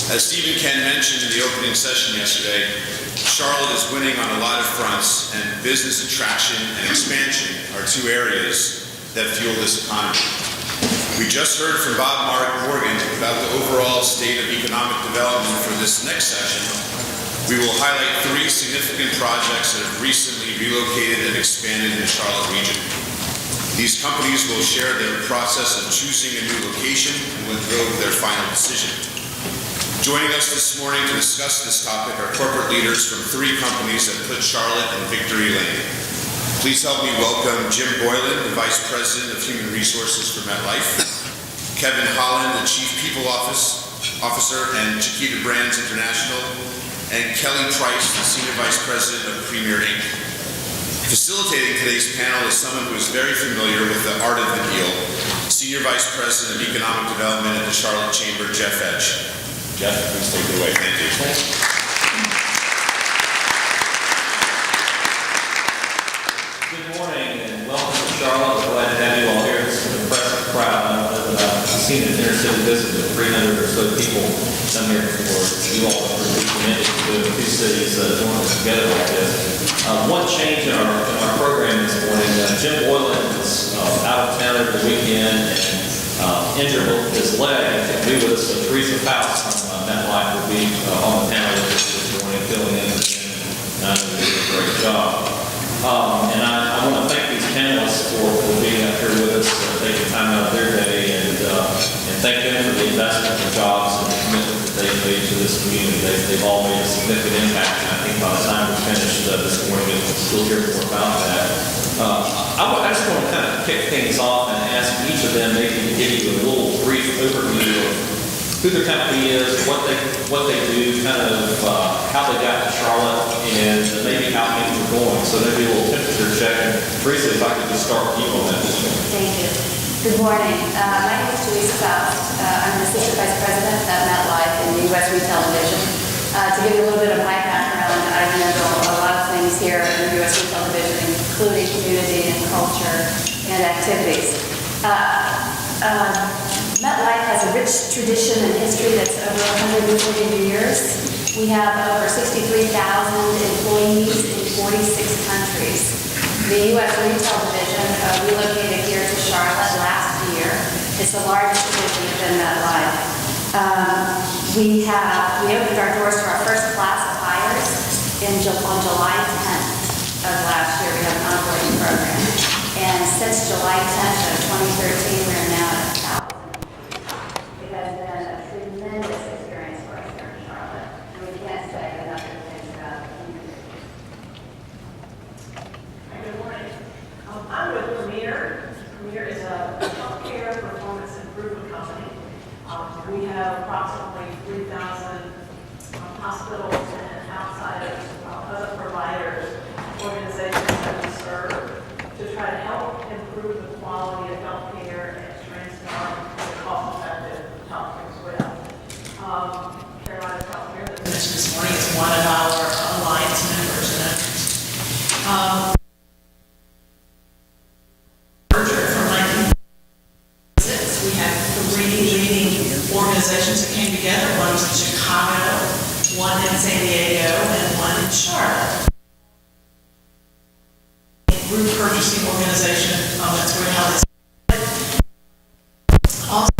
As Steve and Ken mentioned in the opening session yesterday, Charlotte is winning on a lot of fronts, and business attraction and expansion are two areas that fuel this economy. We just heard from Bob Morgan about the overall state of economic development for this next session. We will highlight three significant projects that have recently relocated and expanded in the Charlotte region. These companies will share their process of choosing a new location and what drove their final decision. Joining us this morning to discuss this topic are corporate leaders from three companies that put Charlotte in victory lane. Please help me welcome Jim Boylan, the Vice President of Human Resources for MetLife, Kevin Holland, the Chief People Officer and Chiquita Brands International, and Kelli Price, the Senior Vice President of Premier Inc. Facilitating today's panel is someone who is very familiar with the art of the deal, Senior Vice President of Economic Development at the Charlotte Chamber, Jeff Edge. Jeff, please take it away. Thank you. Good morning and welcome to Charlotte. We're glad to have you all here. It's an impressive crowd. I've seen an inner-city visit with 300 or so people come here before. You all are pretty committed to the two cities doing this together like this. One change in our program this morning, Jim Boylan was out of town over the weekend and injured his leg. And be with us, Theresa Faust from MetLife will be on the panel with us this morning, filling in for Jim. And I know they did a great job. And I want to thank these panelists for being up here with us, taking time out of their day, and thank them for the investment in jobs and the commitment that they've made to this community. They've all made a significant impact, and I think by the time we're finished this morning, we'll still hear more about that. I just want to kind of kick things off and ask each of them maybe to give you a little brief overview of who their company is, what they do, kind of how they got to Charlotte, and maybe how things are going. So maybe a little temperature check. And Theresa, if I could just start with you on that. Thank you. Good morning. My name is Theresa Faust. I'm the Assistant Vice President at MetLife in the U.S. Retail Division. To give you a little bit of my background, I handle a lot of things here in the U.S. Retail Division, including community and culture and activities. MetLife has a rich tradition and history that's over 140 years. We have over 63,000 employees in 46 countries. The U.S. Retail Division relocated here to Charlotte last year. It's the largest division within MetLife. We opened our doors to our first class of hires on July 10th of last year. We have an operating program. And since July 10th of 2013, we're now at 1,000. It has been a tremendous experience for us here in Charlotte. And we can't say enough good things about the community. Good morning. I'm with Premier. Premier is a healthcare performance improvement company. We have approximately 3,000 hospitals and outside of other providers, organizations that we serve to try to help improve the quality of healthcare and transform the cost-effective healthcare as well. Carolina's Healthcare that we mentioned this morning is one of our alliance members and owners. We had three leading organizations that came together. One was in Chicago, one in San Diego, and one in Charlotte. Group purchasing organization, that's where how this also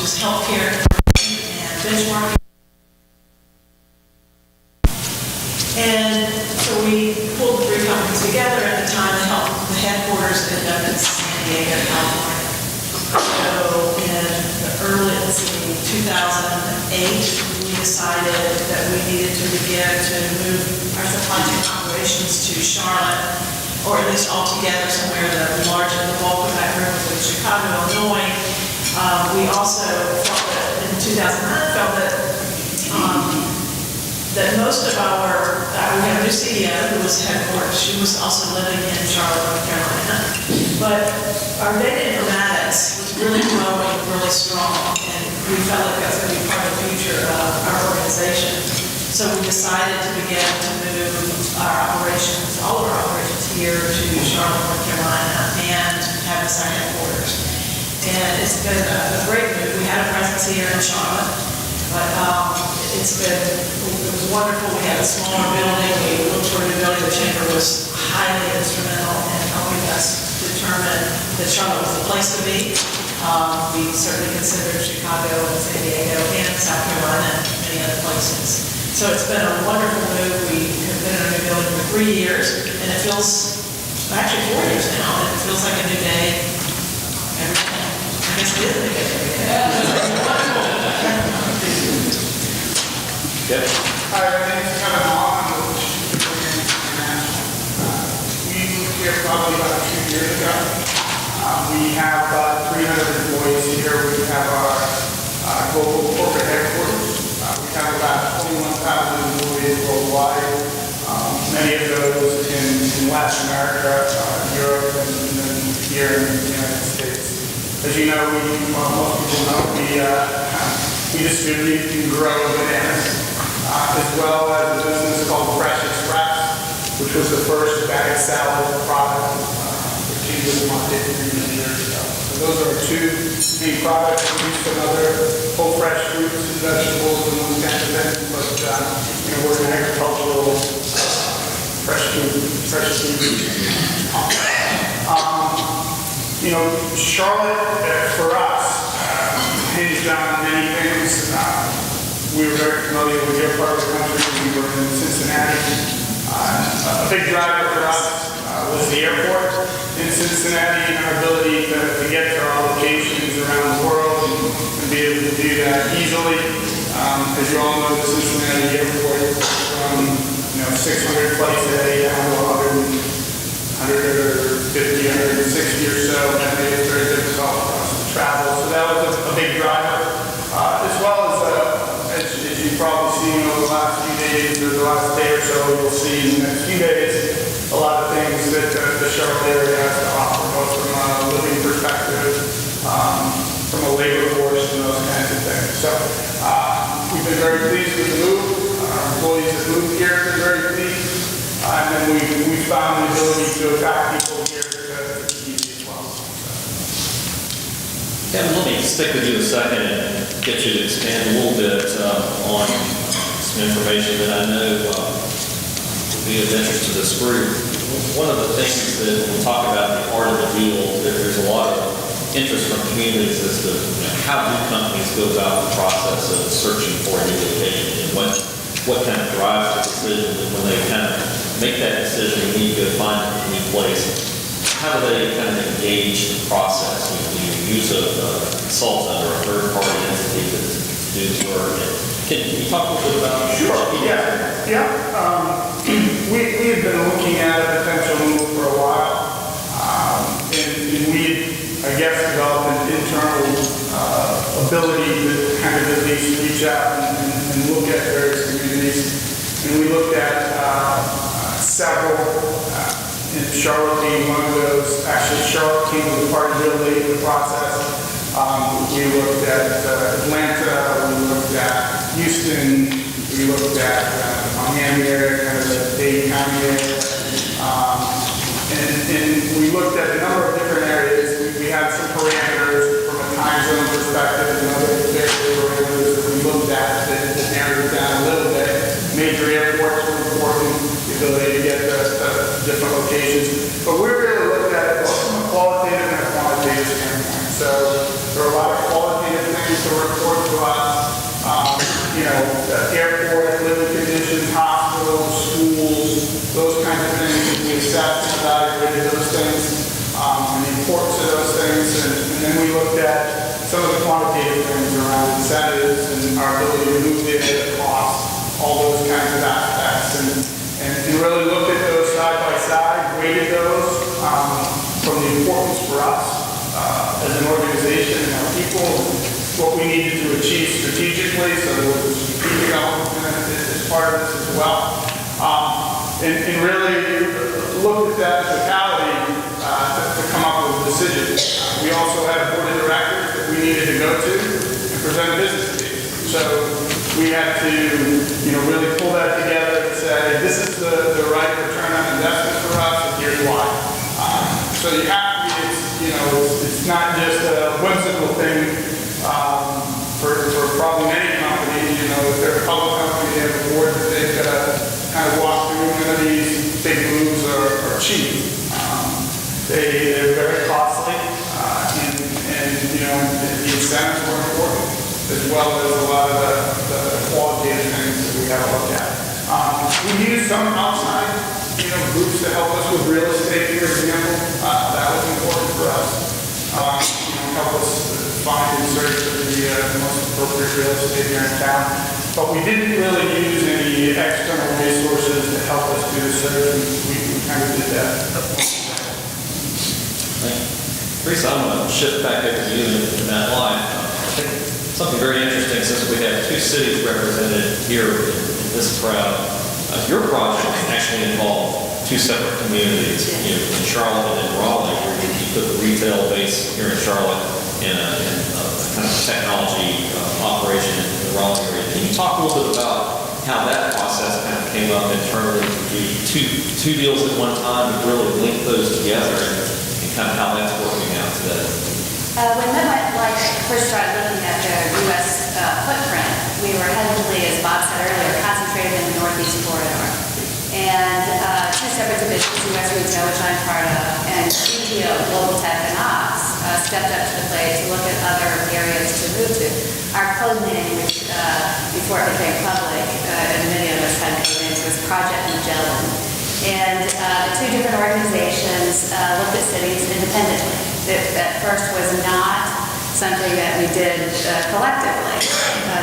just healthcare and benchmarking. And so we pulled the three companies together at the time to help the headquarters ended up in San Diego, California. So in the early, 2008, we decided that we needed to begin to move our supply chain operations to Charlotte, or at least altogether somewhere the bulk of that group was in Chicago, Illinois. We also felt that in 2009 that most of we had a new CEO who was headquartered. She was also living in Charlotte, North Carolina. But our data informatics was really growing, really strong, and we felt like that was going to be part of the future of our organization. So we decided to begin to move our operations, all of our operations here to Charlotte, North Carolina, and have this our headquarters. and it's been a great move. We had a presence here in Charlotte, but it was wonderful. We had a smaller building. We looked for a new building. The chamber was highly instrumental in helping us determine that Charlotte was the place to be. We certainly considered Chicago and San Diego and South Carolina and many other places. So it's been a wonderful move. We have been in a new building for 3 years, and it feels, actually 4 years now, and it feels like a new day every day. I guess it is a new day every day. Yep. Hi, my name is Kevin Hall. I'm with Chiquita Brands International. We moved here probably about 2 years ago. We have about 300 employees here. We have our global corporate headquarters. We have about 21,000 employees worldwide. Many of those in Latin America, Europe, and then here in the United States. As you know, most people know, we distribute and grow bananas, as well as a business called Fresh Express, which was the first bag salad product that came to the market 3 years ago. So those are two main products. We use some other whole fresh fruits and vegetables and those kinds of things, but we're an agricultural fresh food. Charlotte, for us, hinged on many things. We were very familiar with your part of the country. We were in Cincinnati. A big driver for us was the airport in Cincinnati and our ability to get to our locations around the world and be able to do that easily. As you all know, the Cincinnati airport from 600 flights a day down to 150, 160 or so. That made it very difficult for us to travel. So that was a big driver, as well as you've probably seen over the last few days or the last day or so, you'll see in the next few days a lot of things that the Charlotte area has to offer, both from a living perspective, from a labor force, and those kinds of things. So we've been very pleased with the move. Our employees have moved here, been very pleased, and then we found the ability to attract people here to easy as well. Kevin, let me stick with you a second and get you to expand a little bit on some information that I know will be of interest to this group. One of the things that when we talk about the art of the deal, there's a lot of interest from communities as to how do companies go about the process of searching for a new location, and what kind of drives the decision, and when they kind of make that decision, you need to go find a new place. How do they kind of engage the process? Do you use a consultant or a third-party entity to do the work? Can you talk a little bit about that? Sure, yeah. We had been looking at a potential move for a while, and we had, I guess, developed an internal ability to kind of at least reach out and look at various communities. And we looked at several, and Charlotte being one of those. Actually, Charlotte came to the party real late in the process. We looked at Atlanta, we looked at Houston, we looked at Miami area, kind of the Dade County area. And we looked at a number of different areas. We had some parameters from a time zone perspective and other parameters that we looked at that narrowed it down a little bit. Major airports were important, the ability to get to different locations. But we really looked at it both from a qualitative and a quantitative standpoint. So there are a lot of qualitative things to report to us. Airport, living conditions, hospitals, schools, those kinds of things. We assessed and evaluated those things, and the importance of those things. And then we looked at some of the quantitative things around incentives and our ability to move there, costs, all those kinds of aspects. And really looked at those side by side, weighted those from the importance for us as an organization and our people, what we needed to achieve strategically, so there was a strategic element as part of this as well. And really looked at that totality to come up with a decision. We also had a board of directors that we needed to go to and present a business case. So we had to, really pull that together and say, this is the right return on investment for us, and here's why. So you have to be, it's not just a whimsical the incentives were important, as well as a lot of the qualitative things that we have to look at. We use some outside, groups to help us with real estate, for example. That was important for us. Help us find and search for the most appropriate real estate here in town. But we didn't really use any external resources to help us do the search. We kind of did that. Theresa, I'm going to shift back over to you in MetLife. I think something very interesting, since we have two cities represented here in this crowd. Your project actually involved two separate communities, in Charlotte and in Raleigh, where you took a retail base here in Charlotte and a kind of technology operation in the Raleigh area. Can you talk a little bit about how that process kind of came up internally to do two deals at one time and really link those together and kind of how that's working out today? When MetLife first started looking at their U.S. footprint, we were heavily, as Bob said earlier, concentrated in the Northeast corridor. And two separate divisions, U.S. Retail, which I'm part of, and GTO, Global Tech and Ops, stepped up to the plate to look at other areas to move to. Our code name, which before it became public, and many of us had code names, was Project Magellan. And the two different organizations looked at cities independently. At first was not something that we did collectively.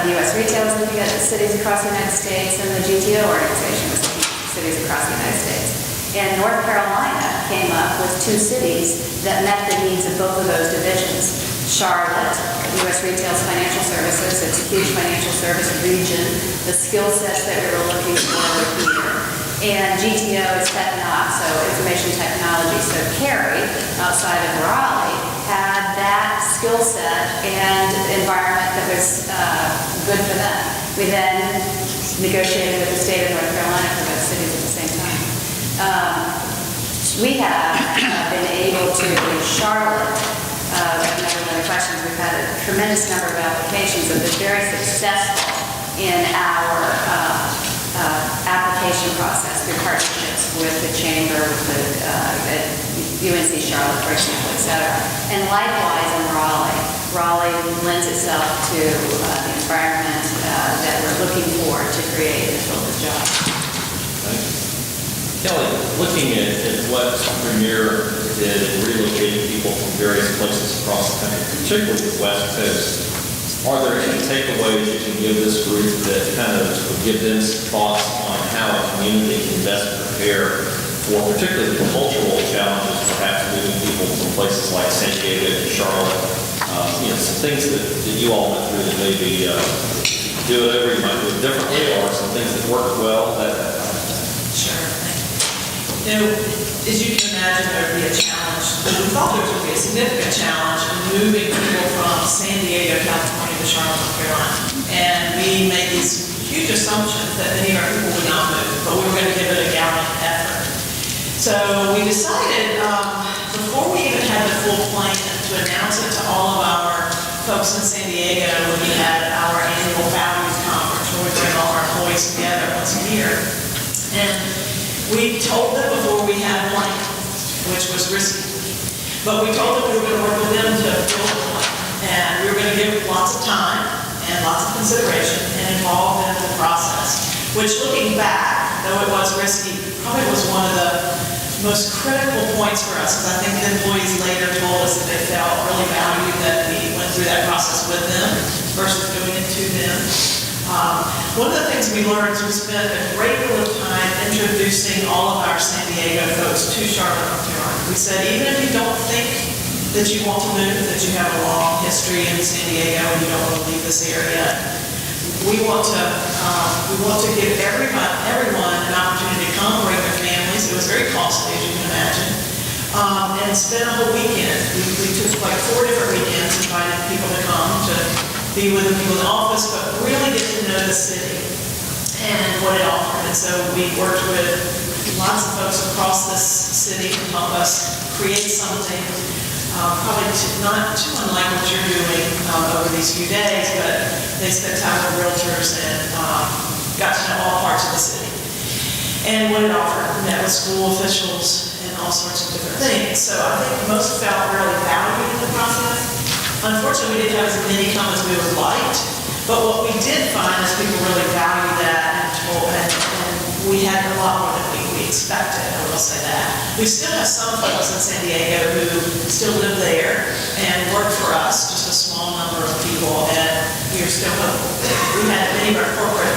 The U.S. Retail was looking at cities across the United States, and the GTO organization was looking at cities across the United States. And North Carolina came up with two cities that met the needs of both of those divisions. Charlotte, U.S. Retail's financial services, it's a huge financial service region. The skill sets that we were looking for were here. And GTO is tech and ops, so information technology. So Kerry, outside of Raleigh, had that skill set and environment that was good for them. We then negotiated with the state of North Carolina for those cities at the same time. We have been able to, in Charlotte, we have another questions, we've had a tremendous number of applications and been very successful in our application process through partnerships with the Chamber, with the UNC Charlotte, for example, et cetera. And likewise in Raleigh. Raleigh lends itself to the environment that we're looking for to create and fill the job. Kelli, looking at what Premier did in relocating people from various places across the country, particularly the West Coast, are there any takeaways you can give this group that kind of would give them some thoughts on how a community can best prepare for particularly the cultural challenges, perhaps moving people from places like San Diego and Charlotte? Some things that you all went through that maybe do it over, you might do it differently, or some things that worked well. Sure. As you can imagine, there would be a challenge. We thought there would be a significant challenge in moving people from San Diego, California to Charlotte, North Carolina. And we made these huge assumptions that many of our people would not move, but we were going to give it a gallant effort. So we decided, before we even had the full plan, to announce it to all of our folks in San Diego when we had our annual values conference, where we bring all our employees together once a year. And we told them before we had a plan, which was risky. But we told them we were going to work with them to build a plan. And we were going to give lots of time and lots of consideration and involve them in the process. Which, looking back, though it was risky, probably was one of the most critical points for us, because I think the employees later told us that they felt really valued that we went through that process with them versus doing it to them. One of the things we learned is we spent a great deal of time introducing all of our San Diego folks to Charlotte, North Carolina. We said, even if you don't think that you want to move, that you have a long history in San Diego and you don't want to leave this area, we want to give everyone an opportunity to come, bring their families. It was very costly, as you can imagine, and spend a whole weekend. We took like 4 different weekends, invited people to come to be with the people in the office, but really get to know the city and what it offered. And so we worked with lots of folks across this city to help us create something probably not too unlike what you're doing over these few days, but they spent time with realtors and got to know all parts of the city. And what it offered, met with school officials and all sorts of different things. So I think most felt really valued in the process. Unfortunately, we didn't have as many come as we would have liked, but what we did find is people really value that, and we had a lot more than we expected, I will say that. We still have some folks in San Diego who still live there and work for us, just a small number of people, and we are still hopeful. We had many of our corporate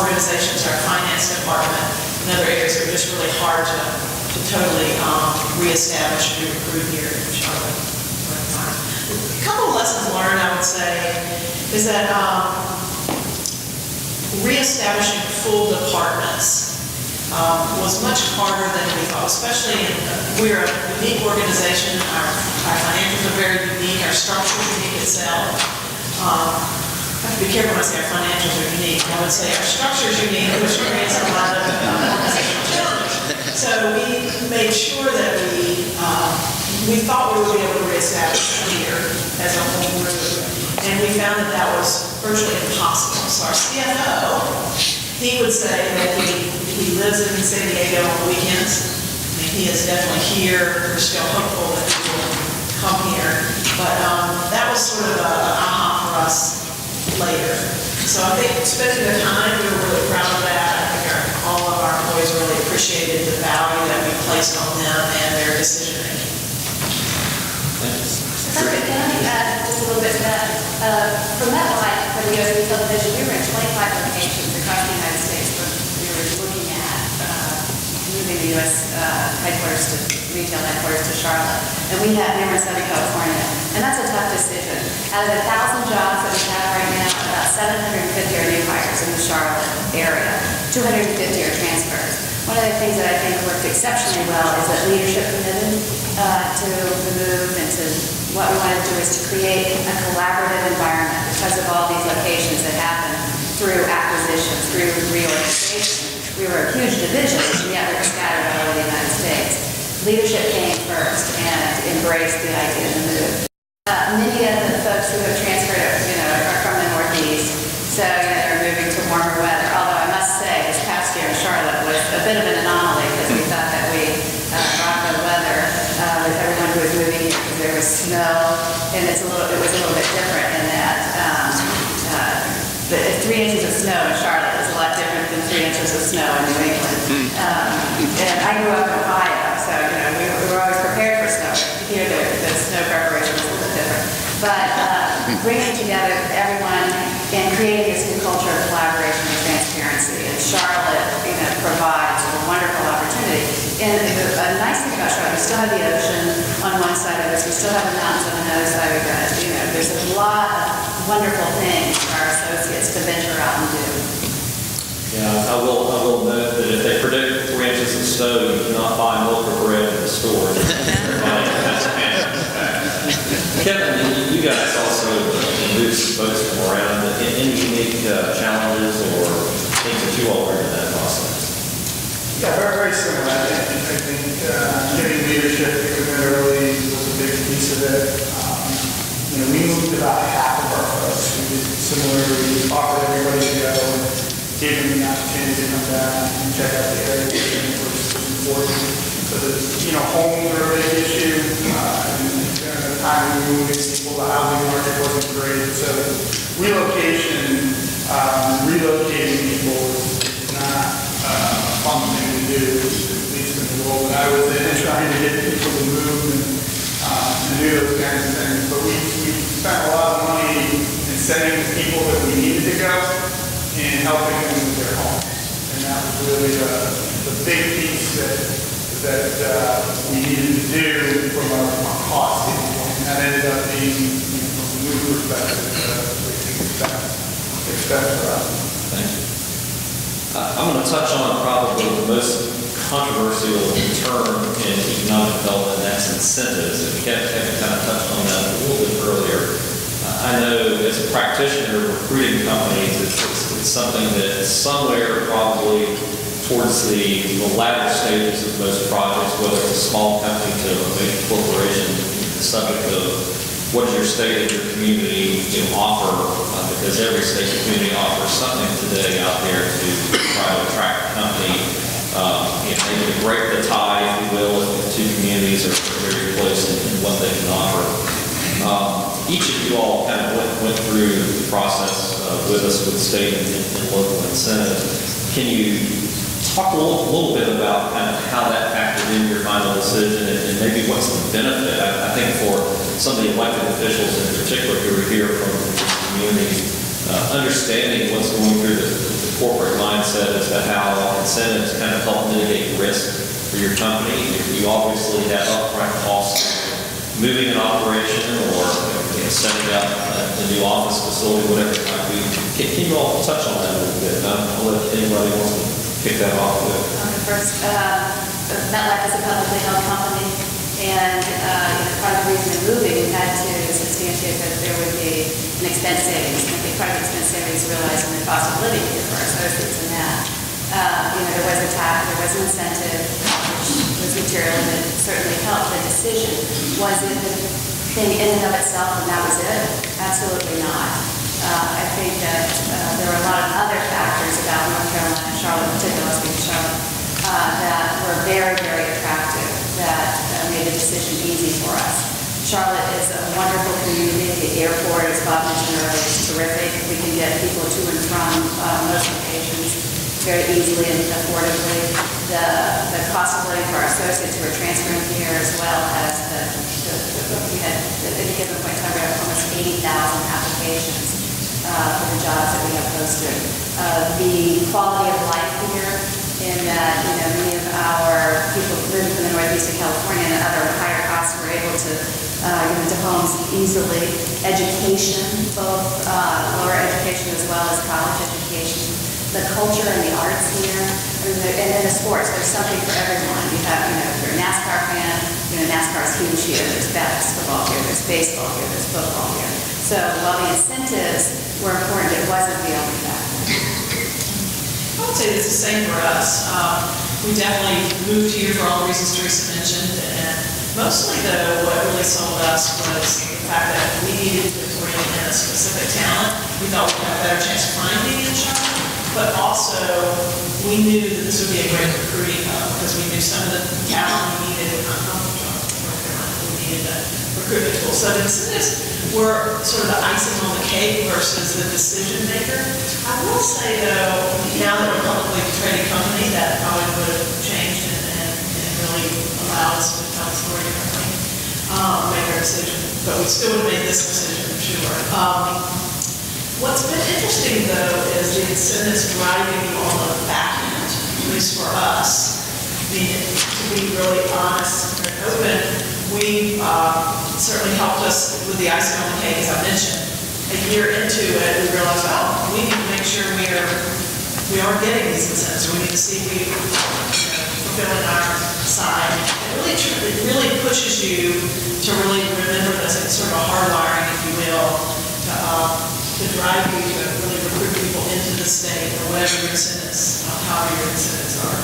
organizations, our finance department, and other areas that are just really hard to totally reestablish and recruit here in Charlotte. A couple of lessons learned, I would say, is that reestablishing full departments was much harder than we thought, especially we're a unique organization. Our financials are very unique. Our structure is unique itself. I have to be careful when I say our financials are unique. I would say our structure is unique, which creates a lot of challenges. So we made sure that we thought we would be able to reestablish here as a whole group, and we found that that was virtually impossible. So our CFO, he would say that he lives in San Diego on weekends. I mean, he is definitely here. We're still hopeful that he will come here, but that was sort of an aha for us later. So I think spending the time, we were really proud of that. I think all of our employees really appreciated the value that we placed on them and their decision making. Can I add just a little bit to that? For MetLife, for the U.S. retail division, we were in 25 locations across the United States when we were looking at moving the U.S. headquarters to retail headquarters to Charlotte. And we were in Southern California. And that's a tough decision. Out of the 1,000 jobs that we have right now, about 750 are new hires in the Charlotte area. 250 are transfers. One of the things that I think worked exceptionally well is that leadership committed to the move, and to what we wanted to do is to create a collaborative environment because of all these locations that happen through acquisitions, through reorganization. We were a huge division, and yet we were scattered all over the United States. Leadership came first and embraced the idea of the move. Many of the folks who have transferred, are from the Northeast, so they're moving to warmer weather. Although I must say, this past year in Charlotte was a bit of an anomaly because we thought that we brought the weather with everyone who was moving here because there was snow, and it was a little bit different in that 3 inches of snow in Charlotte is a lot different than 3 inches of snow in New England. And I grew up in Ohio, so we were always prepared for snow. Here, the snow preparation was a little bit different. But bringing together everyone and creating this new culture of collaboration and transparency, and Charlotte, provides a wonderful opportunity. And a nice thing about Charlotte, we still have the ocean on one side of us, we still have the mountains on another side of us. There's a lot of wonderful things for our associates to venture out and do. Yeah, I will note that if they predict 3 inches of snow, you cannot buy milk or bread in the store. Kevin, you guys also moved some folks from around. Any unique challenges or things that you all learned in that process? Yeah, very, very similar. I think getting leadership early was a big piece of it. We moved about half of our folks. We did similarly. We offered everybody to go and gave them the opportunity to come down and check out the area, which was important. Because homes are a big issue. At the time we were moving people, the housing market wasn't great. So relocating people is not a fun thing to do, at least in the role that I was in, trying to get people to move and do those kinds of things. But we spent a lot of money in sending the people that we needed to go and helping them with their homes. And that was really the big piece that we needed to do from a cost standpoint. And that ended up being, from a move perspective, a big expense for us. Thank you. I'm going to touch on probably the most controversial term in economic development, and that's incentives. And Kevin kind of touched on that a little bit earlier. I know as a practitioner recruiting companies, it's something that somewhere probably towards the latter stages of most projects, whether it's a small company to a major corporation, the subject of what does your state and your community offer, because every state and community offers something today out there to try to attract a company. Maybe to break the tie, if you will, if the two communities are very close in what they can offer. Each of you all kind of went through the process with us with state and local incentives. Can you talk a little bit about kind of how that factored in your final decision and maybe what's the benefit? I think for some of the elected officials in particular who are here from the community, understanding what's going through the corporate mindset as to how incentives kind of help mitigate risk for your company. You obviously have upfront costs moving an operation or setting up a new office facility, whatever it might be. Can you all touch on that a little bit? I'll let anybody want to kick that off with. First, MetLife is a publicly held company, and part of the reason in moving, we had to substantiate that there would be an expense savings. And I think part of the expense savings realizing the cost of living here for our associates and that. There was a tax, there was an incentive, which was material that certainly helped the decision. Was it the thing in and of itself and that was it? Absolutely not. I think that there were a lot of other factors about North Carolina, Charlotte in particular, I'll speak to Charlotte, that were very, very attractive, that made the decision easy for us. Charlotte is a wonderful community. The airport, as Bob mentioned earlier, is terrific. We can get people to and from most locations very easily and affordably. The cost of living for our associates who are transferring here, as well as we had, at any given point in time, we have almost 80,000 applications for the jobs that we have posted. The quality of life here, in that many of our people living from the northeast of California and other higher costs were able to get into homes easily. Education, both lower education as well as college education. The culture and the arts here, and then the sports. There's something for everyone. You have, if you're a NASCAR fan, NASCAR's huge here. There's basketball here, there's baseball here, there's football here. So while the incentives were important, it wasn't the only factor. I would say it's the same for us. We definitely moved here for all the reasons Theresa mentioned, and mostly though, what really sold us was the fact that we needed to bring in a specific talent. We thought we'd have a better chance of finding in Charlotte, but also we knew that this would be a great recruiting hub because we knew some of the talent we needed would not come from Charlotte. We needed a recruitment tool. So the incentives were sort of the icing on the cake versus the decision maker. I will say though, now that we're a publicly traded company, that probably would have changed and really allowed us to tell the story differently, make our decision. But we still would have made this decision for sure. What's been interesting though is the incentives driving on the back end, at least for us. To be really honest and open, we certainly helped us with the icing on the cake, as I mentioned. A year into it, we realized, we need to make sure we are getting these incentives. We need to see we fulfilling our side. It really pushes you to really remember this. It's sort of a hardwiring, if you will, to drive you to really recruit people into the state or whatever your incentives, however your incentives are.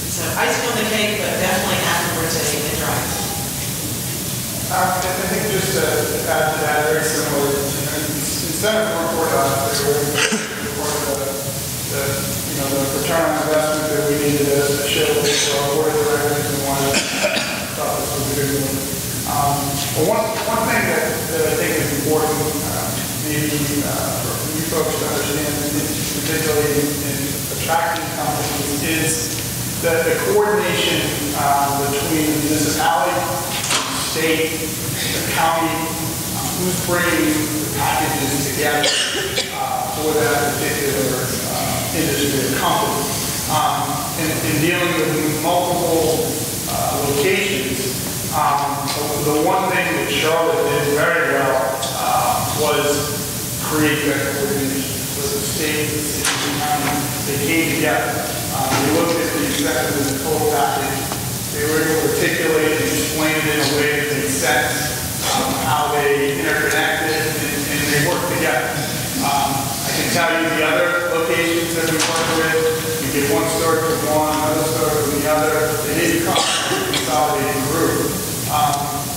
So icing on the cake, but definitely afterwards they drive. I think just to add to that, very similar, incentive were important to us. They were the return on investment that we needed to show for our board of directors and thought this was a good one. One thing that I think is important, maybe for you folks to understand, particularly in attracting companies, is that the coordination between the municipality, state, the county, who's bringing the packages together for that particular industry or company. In dealing with multiple locations, the one thing that Charlotte did very well was create that coordination with the state, the city, and county. They came together. They looked at the executive and the total package. They were able to articulate and explain it in a way that made sense, how they interconnected, and they worked together. I can tell you the other locations that we work with, you get one story from one, another story from the other. They didn't come from a consolidated group.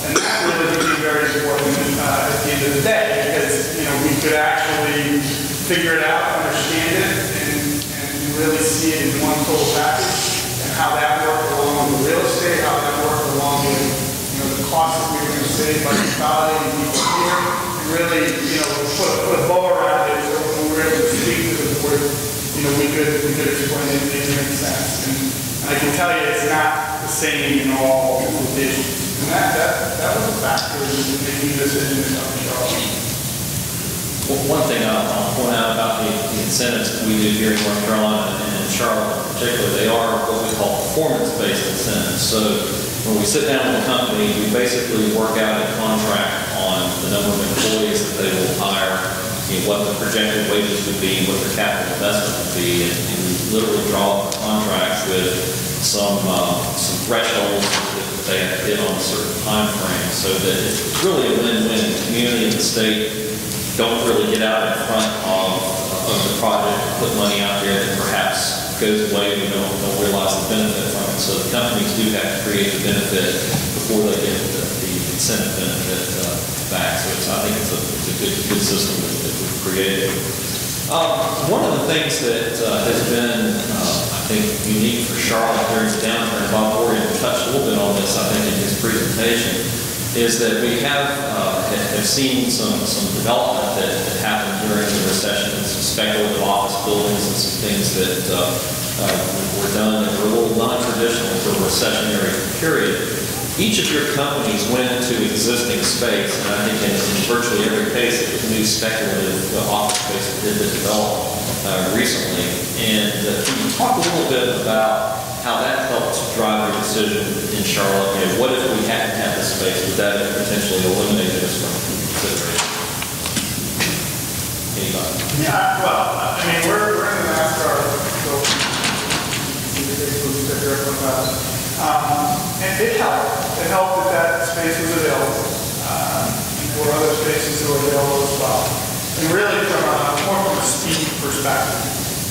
And that really became very important at the end of the day, because we could actually figure it out, understand it, and really see it in one total package, and how that worked along with the real estate, how that worked along with the costs that we were going to saved by consolidating people here. And really, put a bow around it, so when we were able to speak to the board, we could explain it, it makes sense. And I can tell you, it's not the same in all locations. And that was a factor in making the decision to come to Charlotte. One thing I'll point out about the incentives that we do here in North Carolina and in Charlotte in particular, they are what we call performance-based incentives. So when we sit down with a company, we basically work out a contract on the number of employees that they will hire, what the projected wages would be, what their capital investment would be, and we literally draw up a contract with some thresholds that they have to hit on a certain time frame, so that it's really a win-win. The community and the state don't really get out in front of the project and put money out there that perhaps goes away. We don't realize the benefit from it. So the companies do have to create the benefit before they get the incentive benefit back. So I think it's a good system that we've created. One of the things that has been, I think, unique for Charlotte during the downturn, Bob Orion touched a little bit on this, I think, in his presentation, is that we have seen some development that happened during the recession, some speculative office buildings and some things that were done that were a little non-traditional for a recessionary period. Each of your companies went into existing space, and I think in virtually every case it was new speculative office space that did develop recently. And can you talk a little bit about how that helped drive your decision in Charlotte? What if we hadn't had this space? Would that have potentially eliminated us from consideration? Anybody? Yeah, well, I mean, we're in the NASCAR building. See the Facebook sticker up on that. And it helped. It helped that space was available. For other spaces that were available as well. And really more from a speed perspective,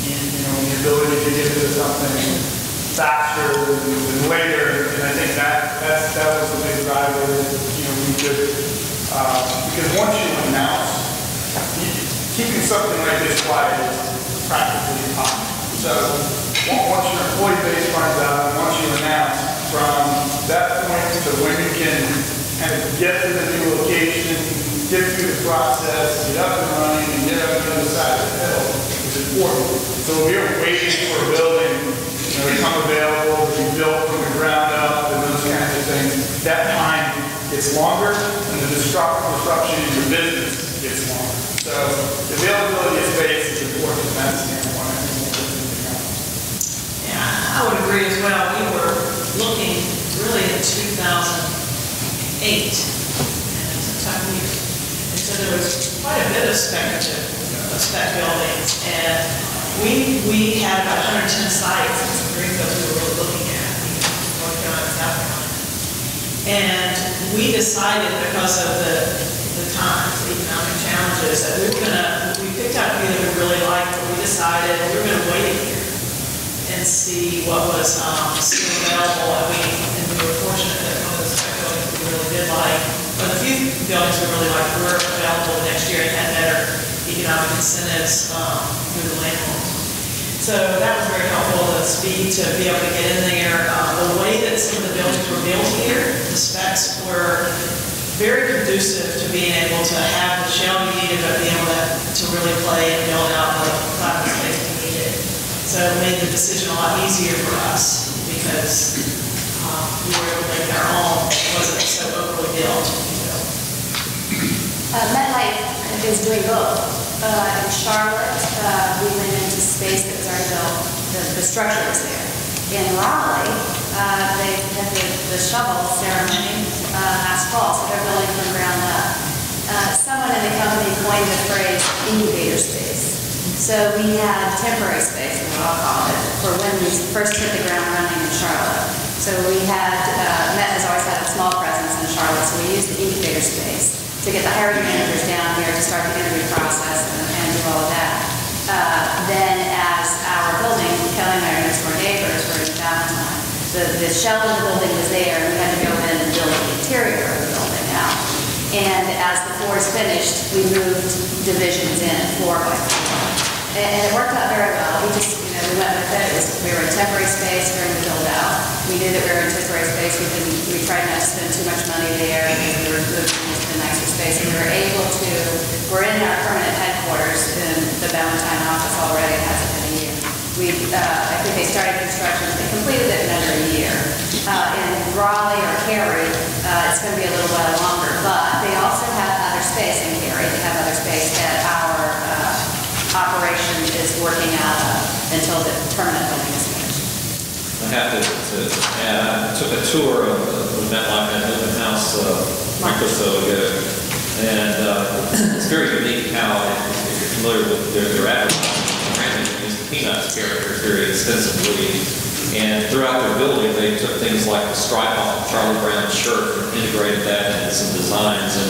the ability to get into something faster than later, and I think that was the big driver that, we could, because once you announce, keeping something like this quiet is practically impossible. So once your employee base finds out, and once you announce, from that point to when you can kind of get to the new location, get through the process, get up and running, and get up the other side of the hill is important. So if you're waiting for a building to become available, to be built from the ground up, and those kinds of things, that time gets longer, and the disruption in your business gets longer. So the availability of space is important from that standpoint. Yeah, I would agree as well. We were looking really in 2008, and so there was quite a bit of spec buildings, and we had about 110 sites in some greenfields we were really looking at, North Carolina, South Carolina. And we decided, because of the times, the economic challenges, that we picked out a few that we really liked, but we decided we were going to wait a year and see what was still available. And we were fortunate that one of the spec buildings we really did like, but a few buildings we really liked were available next year and had better economic incentives through the landlords. So that was very helpful, the speed to be able to get in there. The way that some of the buildings were built here, the specs were very conducive to being able to have the shell you needed, but be able to really play and build out the private space we needed. So it made the decision a lot easier for us because we were able to make our own. It wasn't so overly built. MetLife is doing both. In Charlotte, we went into space that was already built. The structure was there. In Raleigh, they had the shovel ceremony last fall, so they're building from the ground up. Someone in the company coined the phrase incubator space. So we had temporary space, is what I'll call it, for when we first hit the ground running in Charlotte. So we had, Met has always had a small presence in Charlotte, so we used the incubator space to get the hiring managers down here to start the interview process and do all of that. Then as our building, Kelli and I are next door neighbors, we're in Valentine. The shell of the building was there, and we had to go in and build the interior of the building out. And as the floors finished, we moved divisions in, floor by floor. And it worked out very well. We just, we went with it. We were in temporary space during the build out. We knew that we were in temporary space. We tried not to spend too much money there because we were moving into the nicer space. And we were able to, we're in our permanent headquarters in the Valentine office already. It hasn't been a year. I think they started construction, they completed it in under a year. In Raleigh or Cary, it's going to be a little while longer, but they also have other space in Cary. They have other space that our operation is working out of until the permanent building is finished. I have to add, I took a tour of the MetLife and open house a month or so ago, and it's very unique how, if you're familiar with their advertising, Peanuts characters very extensively, and throughout their building they took things like the stripe off of Charlie Brown's shirt and integrated that into some designs in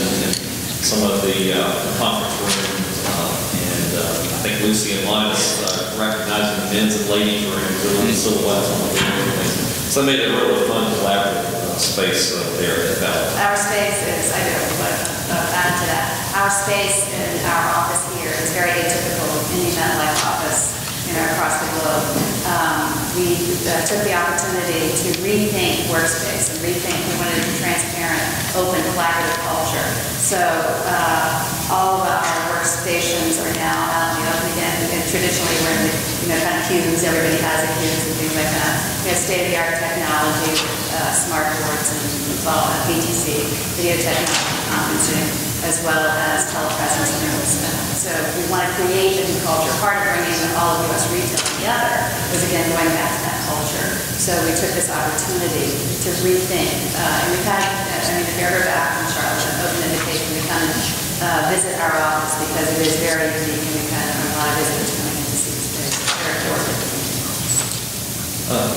some of the conference rooms, and I think Lucy and Linus recognizing the men's and ladies' rooms with little silhouettes on the building. So they made it a really fun collaborative space there at Valentine. Our space is, I don't know what add to that, our space in our office here is very atypical of any MetLife office across the globe. We took the opportunity to rethink workspace and rethink. We wanted a transparent, open, collaborative culture. So all of our workstations are now out in the open again. And traditionally, we're in the kind of cubes. Everybody has a cubes and things like that. State-of-the-art technology with smart boards and VTC, video technology conferencing, as well as telepresence and remote stuff. So we want to create a new culture. Part of bringing all of U.S. retail together was, again, going back to that culture. So we took this opportunity to rethink. And we've had, if you're ever back in Charlotte, an open invitation to come and visit our office because it is very unique and we've had a lot of visitors coming in to see the space. Very important.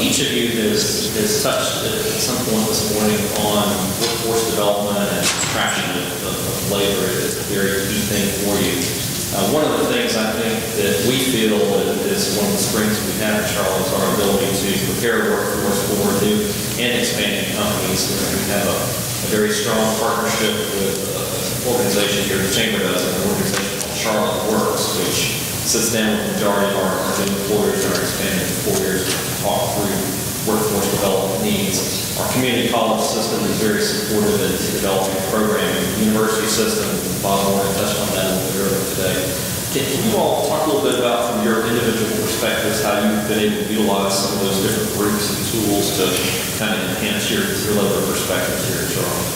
Each of you has touched at some point this morning on workforce development and attraction of labor. It's a very key thing for you. One of the things I think that we feel is one of the strengths we have in Charlotte is our ability to prepare workforce for new and expanding companies. We have a very strong partnership with an organization here, the Chamber does, an organization called Charlotte Works, which sits down with the majority of our new employers that are expanding in 4 years to talk through workforce development needs. Our community college system is very supportive in developing programming. The university system, Bob Warren touched on that a little bit earlier today. Can you all talk a little bit about, from your individual perspectives, how you've been able to utilize some of those different groups and tools to kind of enhance your labor perspectives here in Charlotte?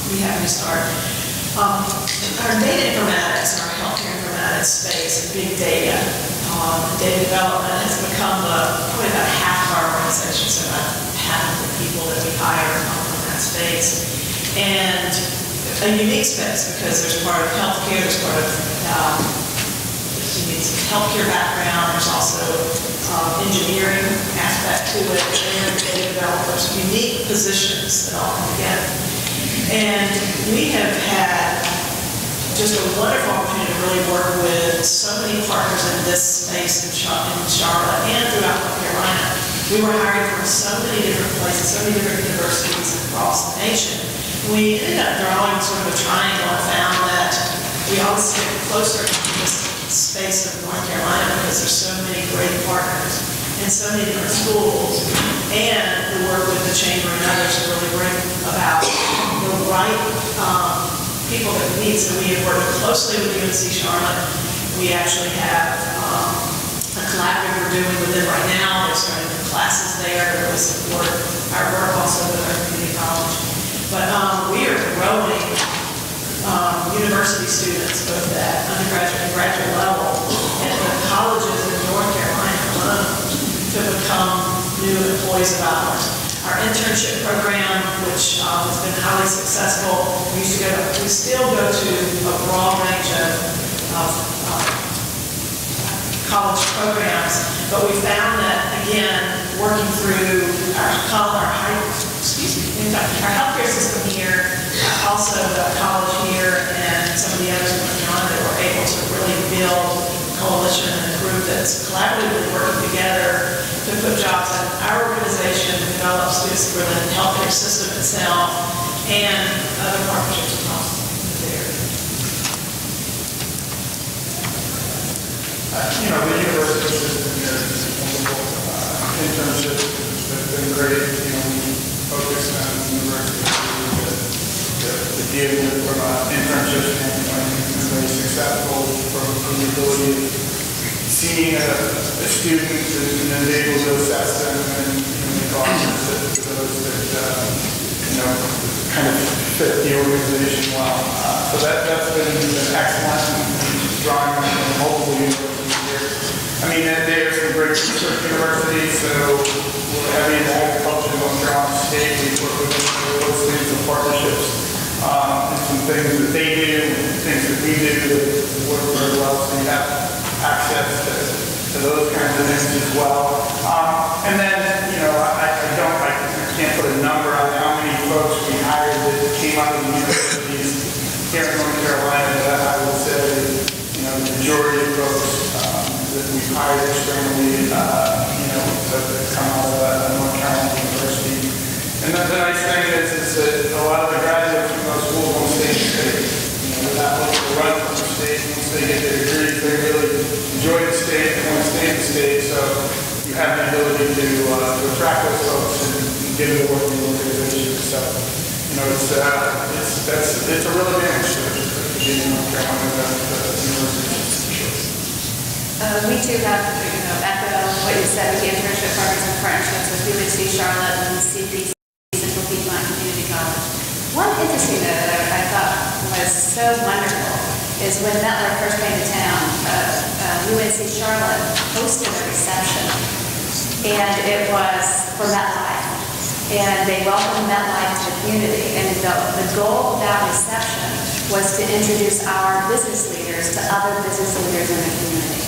Be happy to start. Our data informatics, our healthcare informatics space, and big data, data development has become probably about half of our organization, so about half of the people that we hire come from that space. And a unique space because there's part of healthcare, there's part of you need some healthcare background, there's also engineering aspect to it, and data developers, unique positions that all come together. And we have had just a wonderful opportunity to really work with so many partners in this space in Charlotte and throughout North Carolina. We were hiring from so many different places, so many different universities across the nation. We ended up drawing sort of a triangle and found that we always get closer to this space of North Carolina because there's so many great partners and so many different schools, and we work with the Chamber and others to really bring about the right people that we need. So we have worked closely with UNC Charlotte. We actually have a collaborative we're doing with them right now. They're starting classes there to really support our work also with our community college. But we are growing university students, both at undergraduate and graduate level, and the colleges in North Carolina alone to become new employees of ours. Our internship program, which has been highly successful, we still go to a broad range of college programs, but we found that, again, working through our healthcare system here, also the college here, and some of the others in North Carolina that we're able to really build a coalition and a group that's collaboratively working together to put jobs in our organization, to develop students for the healthcare system itself, and other partnerships across the area. the university system here is wonderful. Internships have been great. We focus on the university to deal with from an internship standpoint. It's been very successful from the ability of seeing a student and then able to assess them and make offers to those that kind of fit the organization well. So that's been excellent and drawing on multiple universities here. I mean, there's some great research universities, so we're heavy in agriculture in North Carolina State. We work with those things and partnerships and some things that they do and things that we do that work very well. So you have access to those kinds of things as well. And then, I can't put a number on how many folks we hired that came out of the universities here in North Carolina. That I would say, the majority of folks that we've hired externally, that come out of North Carolina University. And the nice thing is that a lot of the graduates from those schools won't stay in the state. They're not looking to run from the state. Once they get their degrees, they really enjoy the state and want to stay in the state. So you have the ability to attract those folks and get them to work in the organization. So, it's a real advantage to be in North Carolina University. We too have, echo what you said with the internship programs and partnerships with UNC Charlotte and CPC, Central Piedmont Community College. One interesting note that I thought was so wonderful is when MetLife first came to town, UNC Charlotte hosted a reception, and it was for MetLife. And they welcomed MetLife to the community, and the goal of that reception was to introduce our business leaders to other business leaders in the community.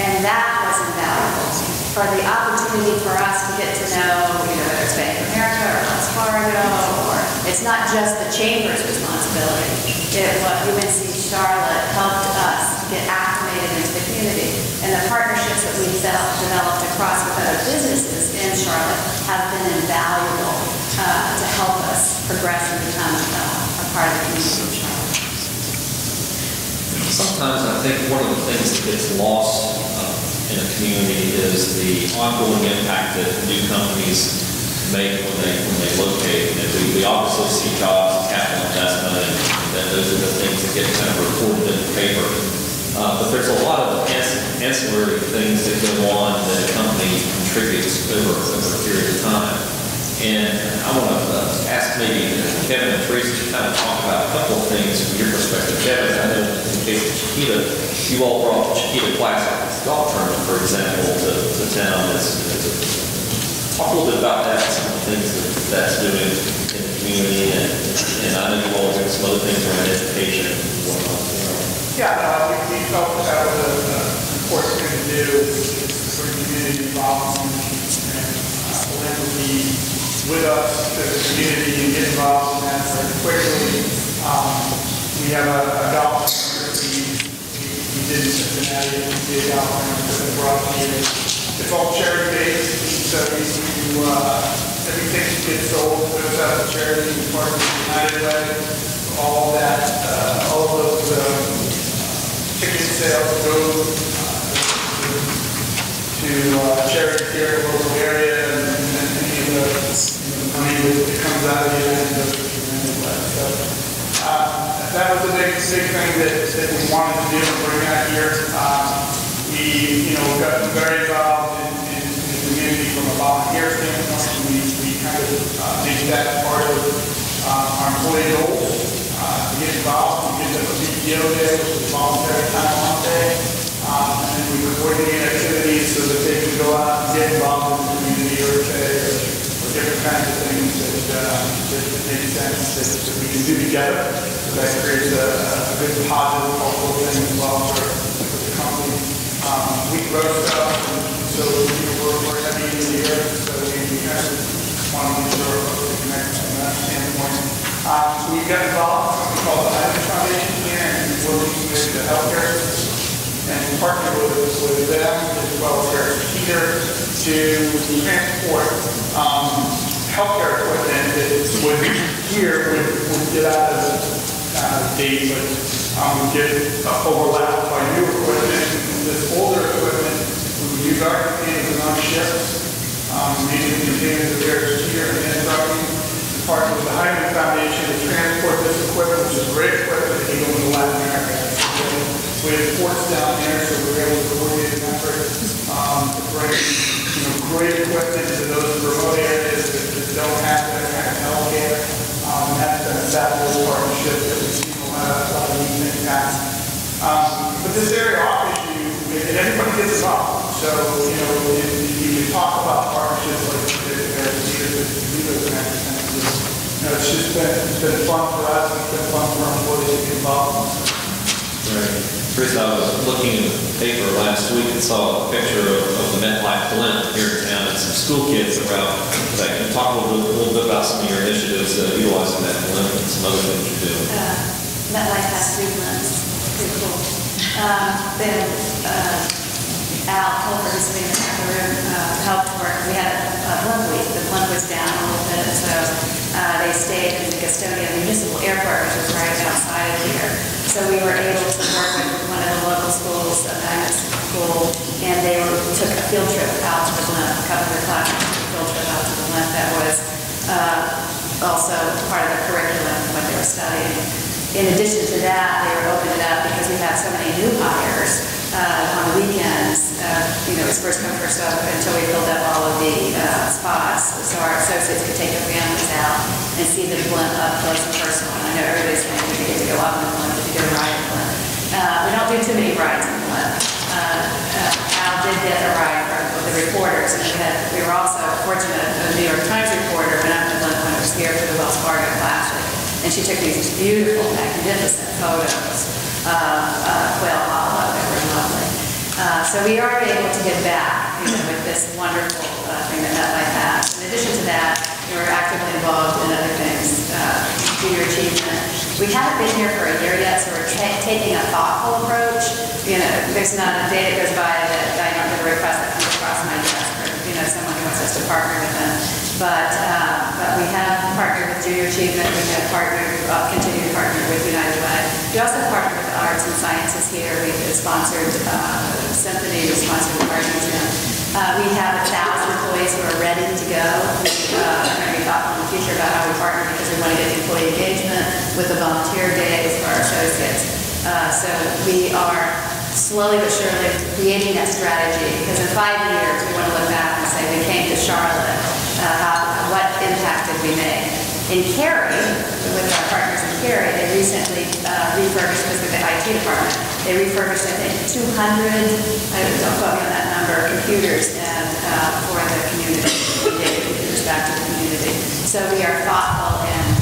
And that was invaluable for the opportunity for us to get to know, whether it's Bank of America or Wells Fargo, or it's not just the chamber's responsibility. UNC Charlotte helped us get acclimated into the community. And the partnerships that we've developed across with other businesses in Charlotte have been invaluable to help us progress and become a part of the community of Charlotte. Sometimes I think one of the things that gets lost in a community is the ongoing impact that new companies make when they locate. And we obviously see jobs and capital investment, and then those are the things that get kind of reported in the paper. But there's a lot of ancillary things that go on that a company contributes over a period of time. And I want to ask maybe Kevin and Theresa to kind of talk about a couple of things from your perspective. Kevin, I know in the case of Chiquita, you all brought the Chiquita Classic golf tournament, for example, to town. Talk a little bit about that, some of the things that's doing in the community, and I know you all are doing some other things around education and whatnot. Yeah, we felt that was an important thing to do is bring community involvement and blend with us to the community and get involved in that very quickly. We have a golf tournament we did in Cincinnati, we did a golf tournament that we brought here. It's all charity-based, so everything gets sold, goes out to charity, we partner with United Way, all of those ticket sales go to charities here in the local area, and any of the money that comes out of the event goes to United Way. So that was a big thing that we wanted to do and bring out here. We got very involved in the community from a volunteer standpoint. We kind of made that part of our employee goals to get involved. We did a VPO day, which was voluntary time off day, and then we would coordinate activities so that they could go out and get involved in the community or different kinds of things that make sense that we can do together. So that creates a good positive cultural thing as well for the company. We grow stuff, and so we're heavy in the year, so we kind of want to make sure we're connected from that standpoint. We got involved in something called the Island Foundation here, and we're working with the healthcare system, and we partner with them as well as their Chiquita to transport healthcare equipment that would get out of date, but would get overlapped by new equipment. This older These containers are there here and trucking. Partner with the Hyman Foundation to transport this equipment, which is great equipment that you go into Latin America. We have ports down there, so we're able to coordinate an effort to bring great equipment to those remote areas that don't have that kind of health care. And that's been a fabulous partnership that we've seen a lot of neat things happen. But this area offers you, and everybody gets involved. So, you can talk about partnerships like leaders and everything. It's been fun for us, it's been fun for our employees to get involved. Right. Chris, I was looking in the paper last week and saw a picture of the MetLife blimp here in town and some school kids around. Can you talk a little bit about some of your initiatives utilizing that blimp and some other things you're doing? MetLife has 3 blimps. Pretty cool. Then Al Holford, who's sitting in the back of the room, helped work. We had a blimp week. The blimp was down a little bit, so they stayed in the Gastonia Municipal Airport, which was right outside of here. So we were able to work with one of the local schools, a magnet school, and they took a field trip out to the blimp. A couple of their classes took a field trip out to the blimp. That was also part of the curriculum, what they were studying. In addition to that, they were opening it up because we had so many new hires on the weekends. It was first come, first served until we filled up all of the spots. So our associates could take their families out and see the blimp up close and personal. And I know everybody's saying you get to go up in the blimp, you get to ride in the blimp. We don't do too many rides in the blimp. Al did get a ride for the reporters, and we were also fortunate. A New York Times reporter went up in the blimp when it was here for the Wells Fargo Classic. And she took these beautiful, magnificent photos of Quail Hollow. They were lovely. So we are able to give back with this wonderful thing that MetLife has. In addition to that, we're actively involved in other things, junior achievement. We haven't been here for a year yet, so we're taking a thoughtful approach. There's not a day that goes by that I don't get a request that comes across my desk, or someone who wants us to partner with them. But we have partnered with Junior Achievement. We have continued to partner with United Way. We also partner with the Arts and Sciences here. We've sponsored Symphony. We sponsored the Art Museum. We have 1,000 employees who are ready to go. We're going to be thoughtful in the future about how we partner because we want to get employee engagement with the volunteer days for our associates. So we are slowly but surely creating that strategy because in 5 years we want to look back and say we came to Charlotte. What impact did we make? In Cary, with our partners in Cary, they recently refurbished, because of the IT department, they refurbished, I think, 200, don't quote me on that number, computers and for the community. We gave the computers back to the community. So we are thoughtful and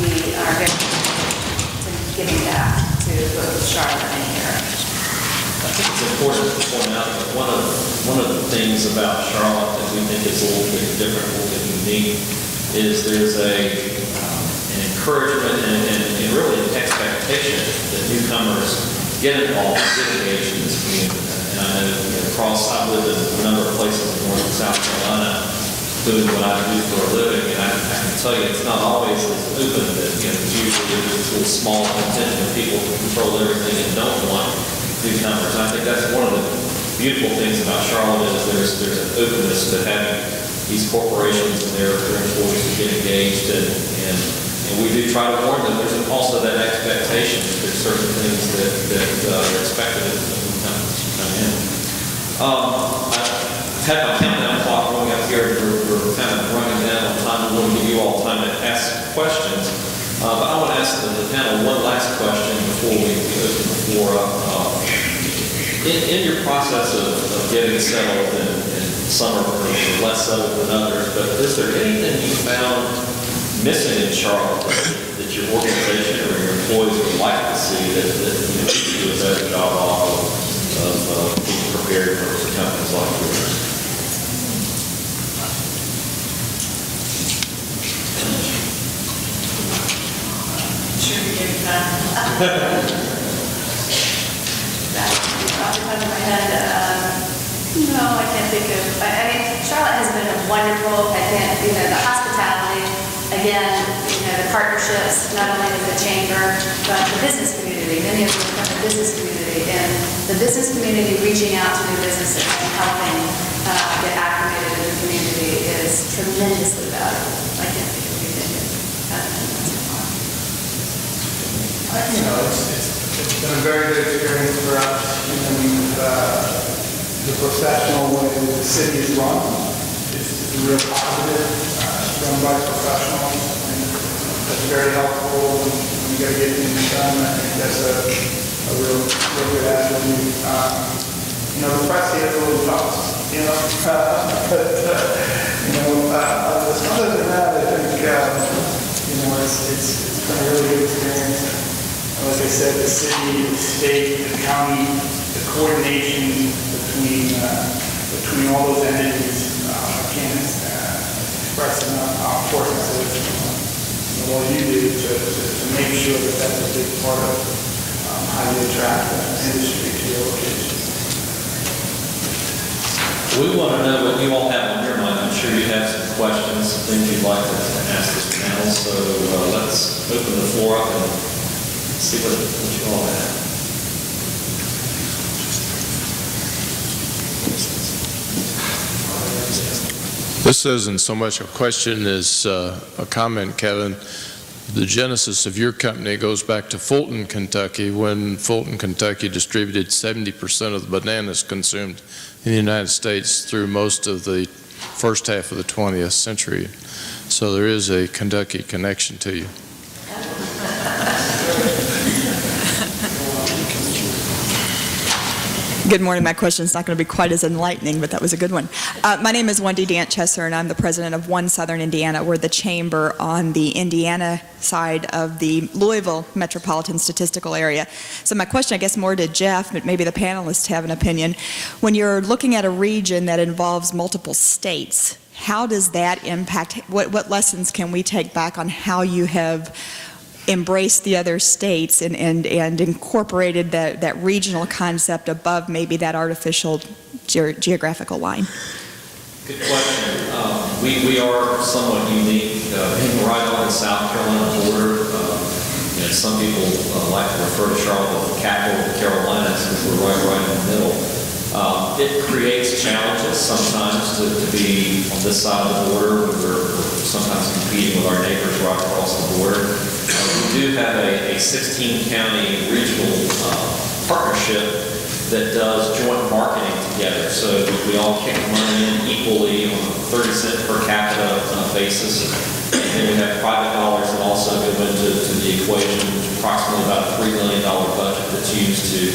we are very to giving back to both Charlotte and Cary. I think it's important to point out that one of the things about Charlotte that we think is a little bit different, a little bit unique, is there's an encouragement and really an expectation that newcomers get involved, get engaged in this community. And I know I've lived in a number of places in North and South Carolina doing what I do for a living, and I can tell you it's not always as open that it's usually this little small contingent of people who control everything and don't want newcomers. And I think that's one of the beautiful things about Charlotte is there's an openness to having these corporations and their employees to get engaged, and we do try to warn them. There's also that expectation that there's certain things that are expected of newcomers to come in. I had my countdown clock going up here. We're kind of running down on time. We want to give you all time to ask questions. But I want to ask the panel one last question before we open the floor up. In your process of getting settled, and some are less settled than others, but is there anything you found missing in Charlotte that your organization or your employees would like to see that you could do a better job of being prepared for companies like yours? Sure, you gave me that. Off the top of my head, no, I can't think of. I mean, Charlotte has been wonderful. I can't, the hospitality, again, the partnerships, not only with the chamber, but the business community. Many of them from the business community, and the business community reaching out to new businesses and helping get acclimated in the community is tremendously valuable. I can't think of anything that hasn't been so far. It's been a very good experience for us. The professional way the city is run is real positive, run by professionals, and that's very helpful when you got to get things done. I think that's a real good attribute. The press here is a little tough, but other than that, I think, it's been a really good experience. Like I said, the city, the state, the county, the coordination between all those entities, I can't express enough how important it is. What you do to make sure that that's a big part of how you attract industry to your location. We want to know what you all have on your mind. I'm sure you have some questions, some things you'd like to ask this panel. So let's open the floor up and see what you all have. This isn't so much a question as a comment, Kevin. The genesis of your company goes back to Fulton, Kentucky, when Fulton, Kentucky distributed 70% of the bananas consumed in the United States through most of the first half of the 20th century. So there is a Kentucky connection to you. Good morning. My question is not going to be quite as enlightening, but that was a good one. My name is Wendy Dantchesser, and I'm the president of One Southern Indiana. We're the chamber on the Indiana side of the Louisville Metropolitan Statistical Area. So my question, I guess, more to Jeff, but maybe the panelists have an opinion. When you're looking at a region that involves multiple states, how does that impact? What lessons can we take back on how you have embraced the other states and incorporated that regional concept above maybe that artificial geographical line? Good question. We are somewhat unique, right on the South Carolina border. Some people like to refer to Charlotte as the capital of the Carolinas because we're right in the middle. It creates challenges sometimes to be on this side of the border when we're sometimes competing with our neighbors right across the border. We do have a 16-county regional partnership that does joint marketing together. So we all kick money in equally on a 30-cent per capita basis. And then we have private dollars that also go into the equation, which is approximately about a $3 million budget that's used to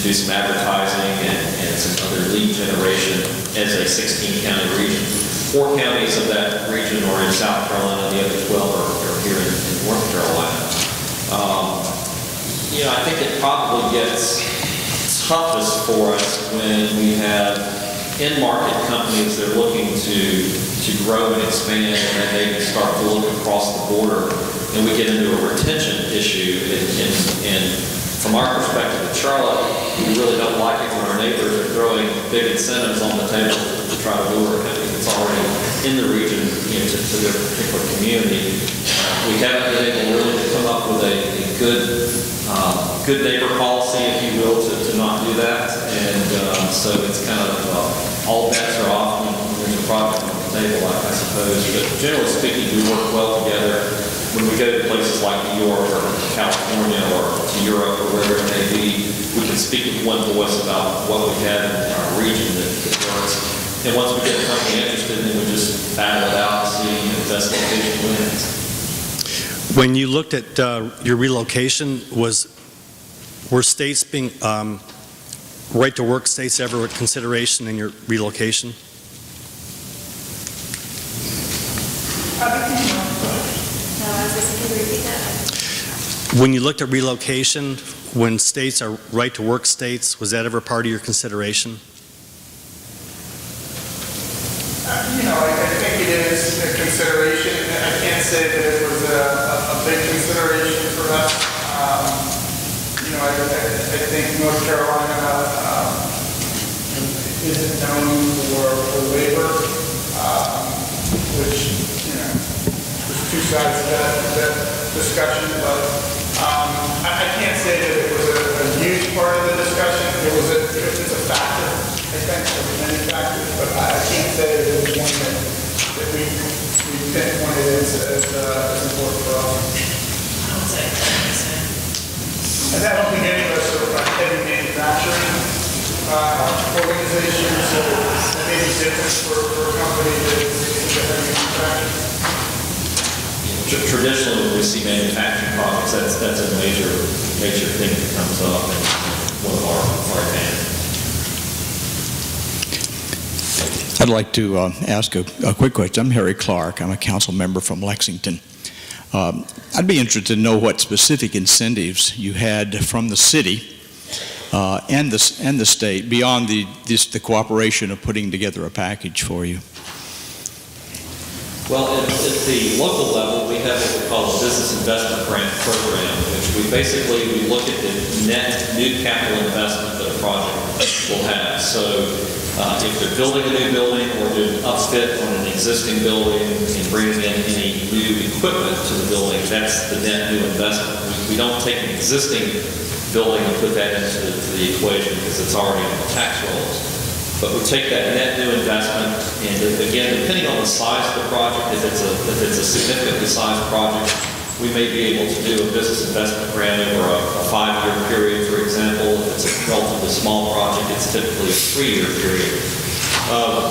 do some advertising and some other lead generation as a 16-county region. 4 counties of that region are in South Carolina, the other 12 are here in North Carolina. I think it probably gets toughest for us when we have in-market companies that are looking to grow and expand, and then they start to look across the border, and we get into a retention issue. And from our perspective at Charlotte, we really don't like it when our neighbors are throwing big incentives on the table to try to lure a company that's already in the region to their particular community. We haven't been able really to come up with a good neighbor policy, if you will, to not do that. And so it's kind of all bets are off when there's a project on the table, I suppose. But generally speaking, we work well together. When we go to places like New York or California or to Europe or wherever it may be, we can speak with one voice about what we have in our region that works. And once we get a company interested, then we just battle it out and see if the best location wins. When you looked at your relocation, were states being right to work states ever a consideration in your relocation? When you looked at relocation, when states are right to work states, was that ever part of your consideration? I think it is a consideration. I can't say that it was a big consideration for us. I think North Carolina isn't known for labor, which, there's two sides to that discussion, but I can't say that it was a huge part of the discussion. It's a factor, I think, of many factors, but I organizations that may be different for a company that is manufacturing? Traditionally, when we see manufacturing projects, that's a major thing that comes up, and one of our advantages. I'd like to ask a quick question. I'm Harry Clark. I'm a council member from Lexington. I'd be interested to know what specific incentives you had from the city and the state beyond the cooperation of putting together a package for you. Well, at the local level, we have what we call a business investment grant program, which we look at the net new capital investment that a project will have. So if they're building a new building or doing an upfit on an existing building and bringing in any new equipment to the building, that's the net new investment. We don't take an existing building and put that into the equation because it's already on the tax rolls. But we take that net new investment, and again, depending on the size of the project, if it's a significantly sized project, we may be able to do a business investment grant over a 5-year period, for example. If it's a relatively small project, it's typically a 3-year period.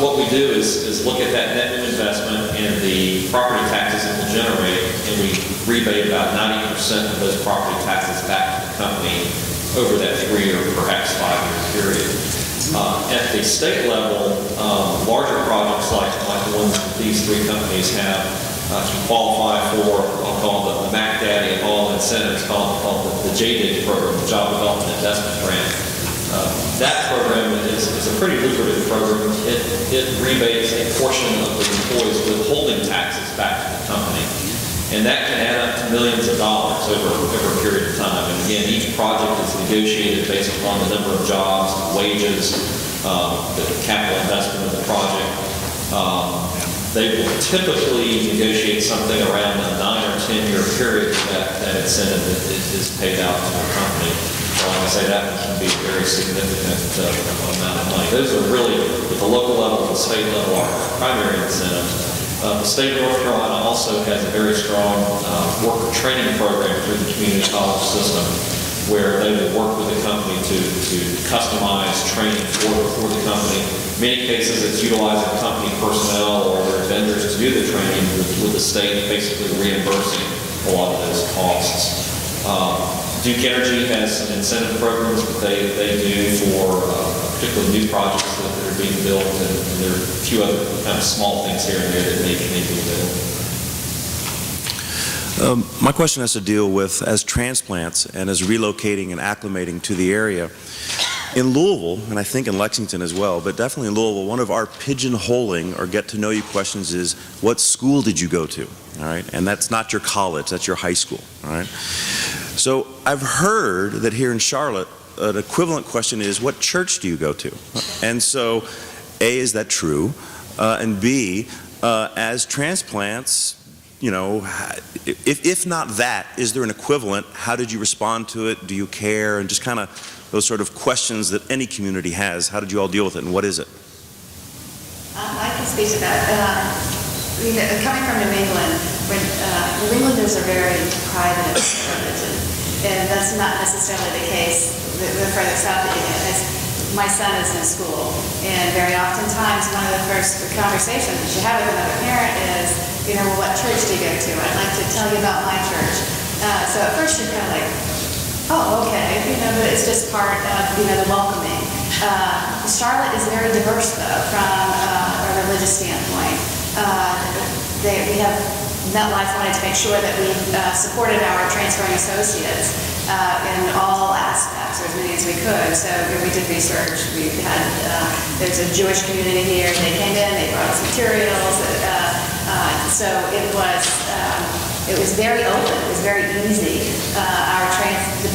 What we do is look at that net new investment and the property taxes it will generate, and we rebate about 90% of those property taxes back to the company over that 3-year, perhaps 5-year period. At the state level, larger projects like the ones that these three companies have can qualify for, I'll call the Mac Daddy of all incentives, called the JDIG program, the Job Development Investment Grant. That program is a pretty lucrative program. It rebates a portion of the employee's withholding taxes back to the company. And that can add up to millions of dollars over a period of time. And again, each project is negotiated based upon the number of jobs, wages, the capital investment of the project. They will typically negotiate something around a 9 or 10 year period that incentive is paid out to the company. So like I say, that can be a very significant amount of money. Those are really, at the local level and the state level, our primary incentives. The state of North Carolina also has a very strong worker training program through the community college system, where they will work with the company to customize training for the company. In many cases, it's utilizing company personnel or their vendors to do the training, with the state basically reimbursing a lot of those costs. Duke Energy has some incentive programs that they do for particularly new projects that are being built, and there are a few other kind of small things here and there that may be built. My question has to deal with, as transplants and as relocating and acclimating to the area. In Louisville, and I think in Lexington as well, but definitely in Louisville, one of our pigeonholing or get-to-know-you questions is, what school did you go to? All right, and that's not your college, that's your high school. All right. So I've heard that here in Charlotte, an equivalent question is, what church do you go to? And so, A, is that true? And B, as transplants, you know, if not that, is there an equivalent? How did you respond to it? Do you care? And just kind of those sort of questions that any community has. How did you all deal with it, and what is it? I can speak to that. Coming from New England, New Englanders are very private religion, and that's not necessarily the case the further south that you get. My son is in school, and very oftentimes one of the first conversations that you have with another parent is, you know, well, what church do you go to? I'd like to tell you about my church. So at first you're kind of like, oh, okay, you know, but it's just part of, you know, the welcoming. Charlotte is very diverse, though, from a religious standpoint. We have MetLife wanted to make sure that we supported our transferring associates in all aspects, or as many as we could. So we did research. We had there's a Jewish community here. They came in. They brought us materials. So it was very open. It was very easy.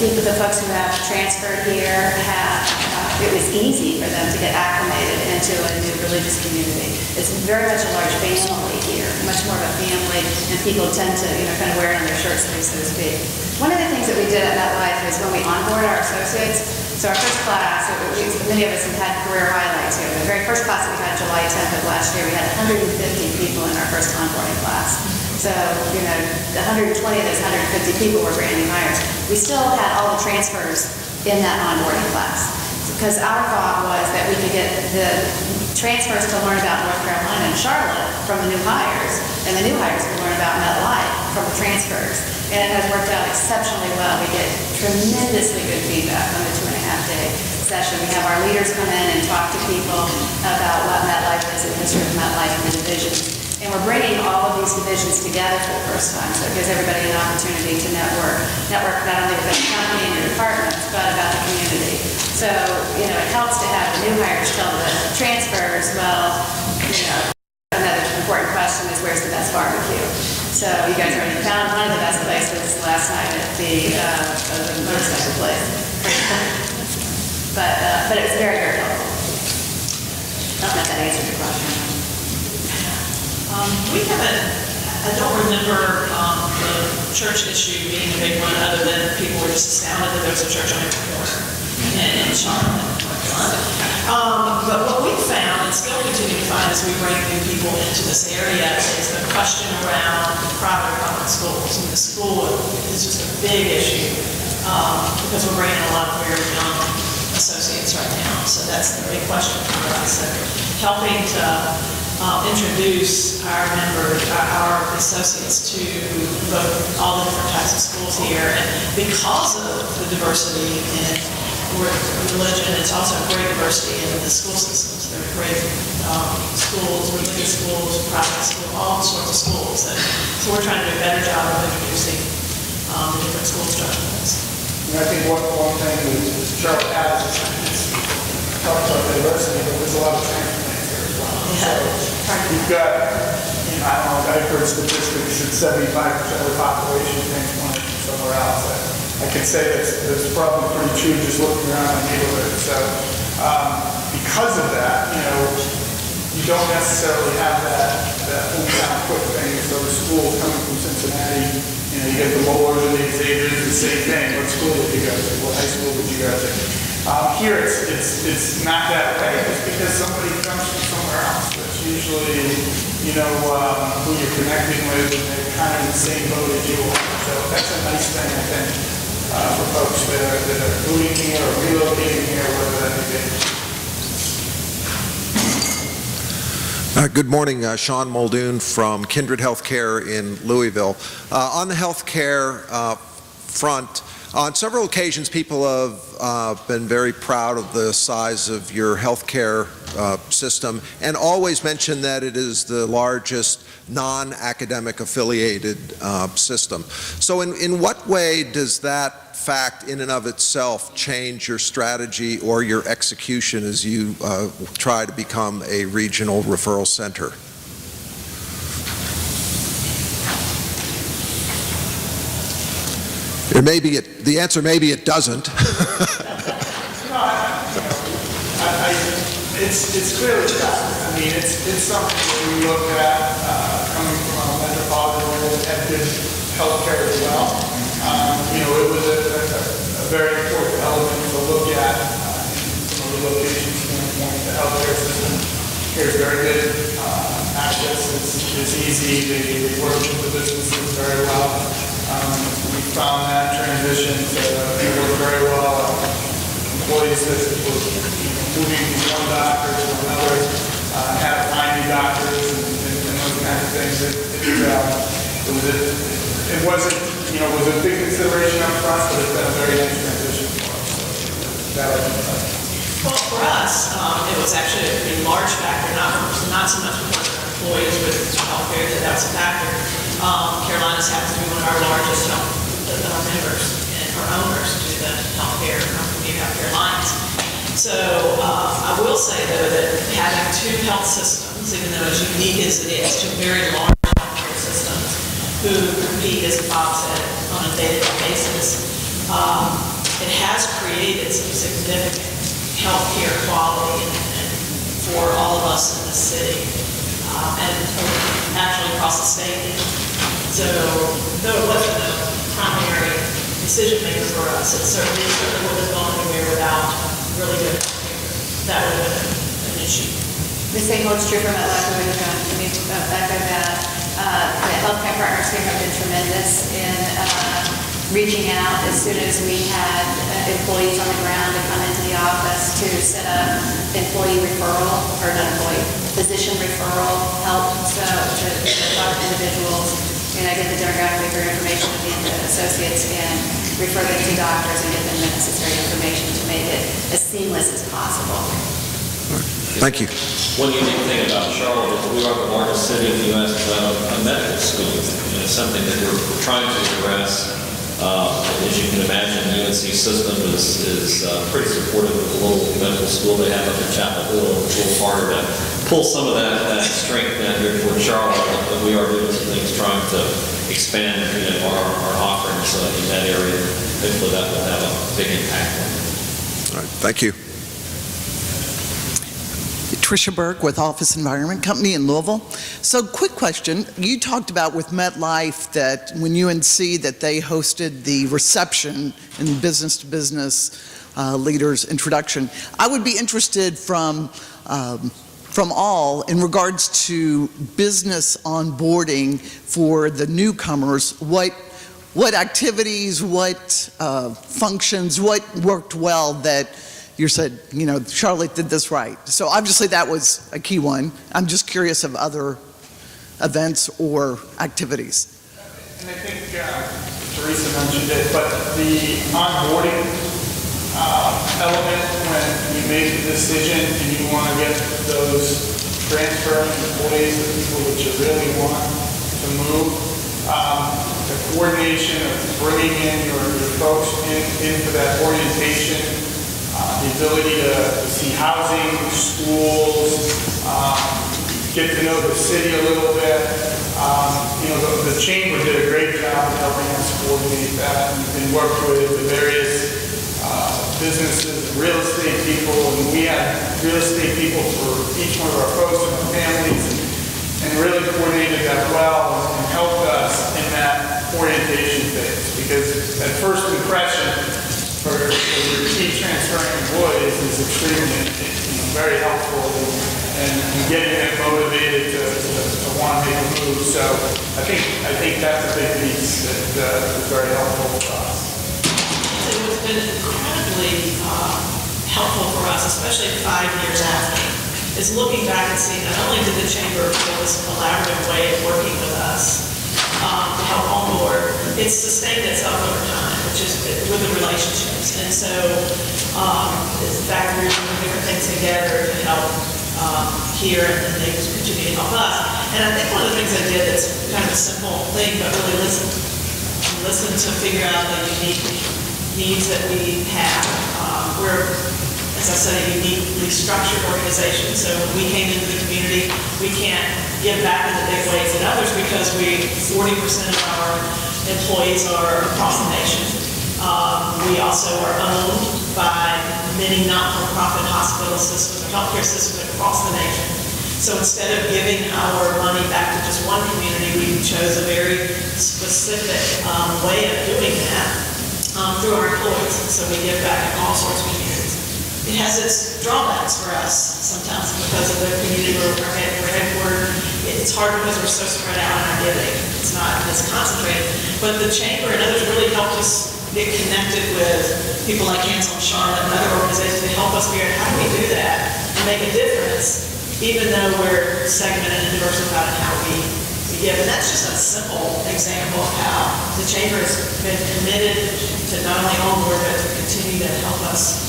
The folks who have transferred here it was easy for them to get acclimated into a new religious community. It's very much a large family here, much more of a family, and people tend to, you know, kind of wear it on their shirt sleeves, so to speak. One of the things that we did at MetLife is when we onboard our associates, so our first class, many of us have had career highlights here. The very first class that we had July 10th of last year, we had 150 people in our first onboarding class. So, you know, 120 of those 150 people were brand new hires. We still had all the transfers in that onboarding class. Because our thought was that we could get the transfers to learn about North Carolina and Charlotte from the new hires, and the new hires could learn about MetLife from the transfers. And it has worked out exceptionally well. We get tremendously good feedback on the 2.5-day session. We have our leaders come in and talk to people about what MetLife is and the history of MetLife and the divisions. And we're bringing all of these divisions together for the first time, so it gives everybody an opportunity to network not only within the company and your departments, but about the community. So, it helps to have the new hires tell the transfers, well, another important question is where's the best barbecue? So you guys already found one of the best places last night at the motorcycle place. But it was very, very helpful. I don't know if that answered your question. We haven't, I don't remember the church issue being a big one, other than people were just astounded that there was a church on every corner in Charlotte, North Carolina. But what we found, and still continue to find as we bring new people into this area, is the question around private or public schools. And the school is just a big issue because we're bringing a lot of very young associates right now. So that's the big question for us. So helping to introduce our members, our associates to all the different types of schools here. And because of the diversity in religion, it's also a great diversity in the school systems. There are great schools, religious schools, private schools, all sorts of schools. And so we're trying to do a better job of introducing the different school structures. And I think one thing that Charlotte has is talked about diversity, but there's a lot of transplants here as well. So you've got, I don't know, I've heard statistics that 75% of the population transplanted from somewhere else. I can say that's probably pretty true just looking around the neighborhood. So because of that, you don't necessarily have that hometown quick thing. So the schools coming from Cincinnati, you get the Mollers and the Xaviers, the same thing. What school did you go to? What high school did you go to? Here it's not that way. It's because somebody comes from somewhere else. That's usually, who you're connecting with, and they're kind of in the same boat as you are. So that's a nice thing, I think, for folks that are moving here or relocating here, whatever that may be. Good morning, Sean Muldoon from Kindred Healthcare in Louisville. On the healthcare front, on several occasions people have been very proud of the size of your healthcare system and always mention that it is the largest non-academic affiliated system. So in what way does that fact in and of itself change your strategy or your execution as you try to become a regional referral center? The answer may be it doesn't. It's clearly that. I mean, it's something that we look at coming from a metropolitan area that had good healthcare as well. It was a very important element to look at from a relocation standpoint. The healthcare system here is very good. Access is easy. They work with the businesses very well. We found that transition to work very well. Employees that were moving from one doctor to another, had to find new doctors and those kind of things. It wasn't, was a big consideration up front, but it's been a very nice transition for us. So that I can tell you. Well, for us, it was actually a pretty large factor, not so much because our employees with healthcare that was a factor. Carolinas happens to be one of our largest members and our owners to the healthcare company, Healthcare Alliance. So I will say, though, that having two health systems, even though as unique as it is, two very large healthcare systems who compete, as Bob said, on a day-to-day basis, it has created some significant healthcare quality and for all of us in the city and actually across the state. So though it wasn't a primary decision maker for us, it certainly would have gone anywhere without really good healthcare. That would have been an issue. The same holds true for MetLife. We're going to echo that. The healthcare partners here have been tremendous in reaching out as soon as we had employees on the ground to come into the the office to set up employee referral, or not employee, physician referral help, so to talk to individuals, and I get the demographic or information of the associates and refer them to doctors and get them the necessary information to make it as seamless as possible. Thank you. One unique thing about Charlotte is we are the largest city in the U.S. without a medical school. And it's something that we're trying to address. As you can imagine, the UNC system is pretty supportive of the little medical school they have up in Chapel Hill. It's a little harder to pull some of that strength down here toward Charlotte, but we are doing some things trying to expand our offerings in that area. Hopefully that will have a big impact on it. All right, thank you. Tricia Burke with Office Environment Company in Louisville. So quick question, you talked about with MetLife that when UNC that they hosted the reception and business-to-business leaders introduction. I would be interested from all in regards to business onboarding for the newcomers, what activities, what functions, what worked well that you said, Charlotte did this right. So obviously that was a key one. I'm just curious of other events or activities. And I think Theresa mentioned it, but the onboarding element, when you make the decision and you want to get those transferring employees, the people that you really want to move, the coordination of bringing in your folks in for that orientation, the ability to see housing, schools, get to know the city a little bit. The chamber did a great job of helping us coordinate that and work with the various businesses, real estate people, and we had real estate people for each one of our folks and our families, and really coordinated that well and helped us in that orientation phase. Because at first impression, for your key transferring employees is extremely, very helpful and getting them motivated to want to make a move. So I think that's a big piece that is very helpful for us. It was been incredibly helpful for us, especially 5 years after, is looking back and seeing not only did the chamber feel this collaborative way of working with us to help on board, it's sustained itself over time, which is with the relationships. And so the fact that we're doing different things together to help here and then they continue to help us. And I think one of the things I did that's kind of a simple thing, but really listen to figure out the unique needs that we have. We're, as I said, a uniquely structured organization. So when we came into the community, we can't give back in the big ways that others because 40% of our employees are across the nation. We also are owned by many not-for-profit hospital systems or healthcare systems across the nation. So instead of giving our money back to just one community, we chose a very specific way of doing that through our employees. So we give back in all sorts of communities. It has its drawbacks for us sometimes because of the community where we're headquartered. It's hard because we're so spread out in our giving. It's not as concentrated. But the chamber and others really helped us get connected with people like Cancel Charlotte and other organizations to help us figure out how do we do that and make a difference, even though we're segmented and diversified in how we give. And that's just a simple example of how the chamber has been committed to not only on board, but to continue to help us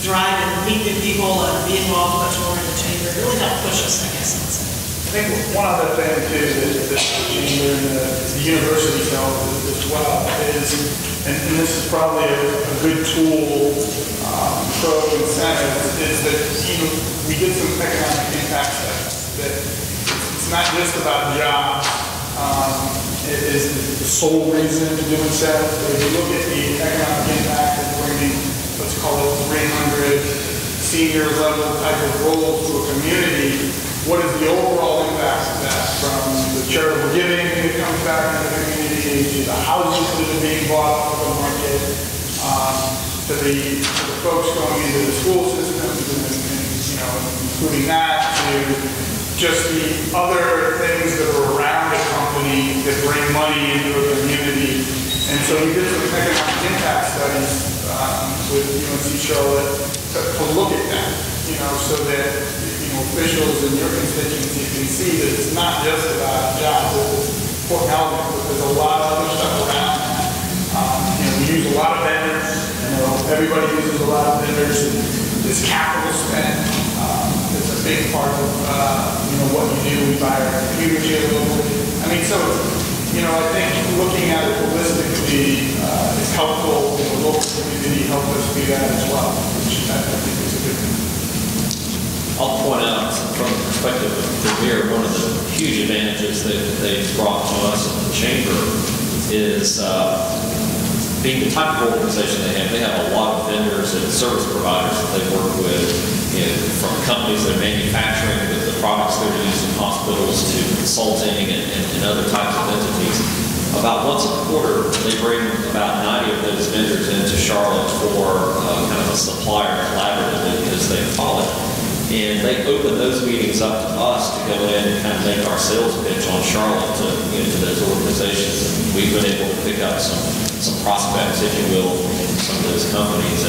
drive and meet new people and be involved much more in the chamber. It really helped push us, I guess I would say. I think one other thing too that the chamber and the university felt as well is, and this is probably a good tool, pro incentive, is that we did some economic impact studies. That it's not just about jobs. It is the sole reason to do incentives. If you look at the economic impact of bringing, let's call it 300 senior level type of roles to a community, what is the overall impact of that, from the charitable giving that comes back into the community, to the houses that are being bought off the market, to the folks going into the school systems, and including that, to just the other things that are around a company that bring money into a community. And so we did some economic impact studies with UNC Charlotte to look at that, so that, officials in your constituency can see that it's not just about jobs, it's important element, but there's a lot of other stuff around that. We use a lot of vendors, everybody uses a lot of vendors, and this capital spend is a big part of, what you do. We buy our computers here locally. I think looking at it holistically is helpful. The local community helps us do that as well, which I think is a good thing. I'll point out from the perspective of Premier, one of the huge advantages that they've brought to us in the chamber is being the type of organization they have. They have a lot of vendors and service providers that they work with, from companies that are manufacturing the products that are used in hospitals to consulting and other types of entities. About once a quarter, they bring about 90 of those vendors into Charlotte for kind of a supplier collaborative, as they call it. And they open those meetings up to us to go in and kind of make our sales pitch on Charlotte to those organizations. And we've been able to pick up some prospects, if you will, from some of those companies.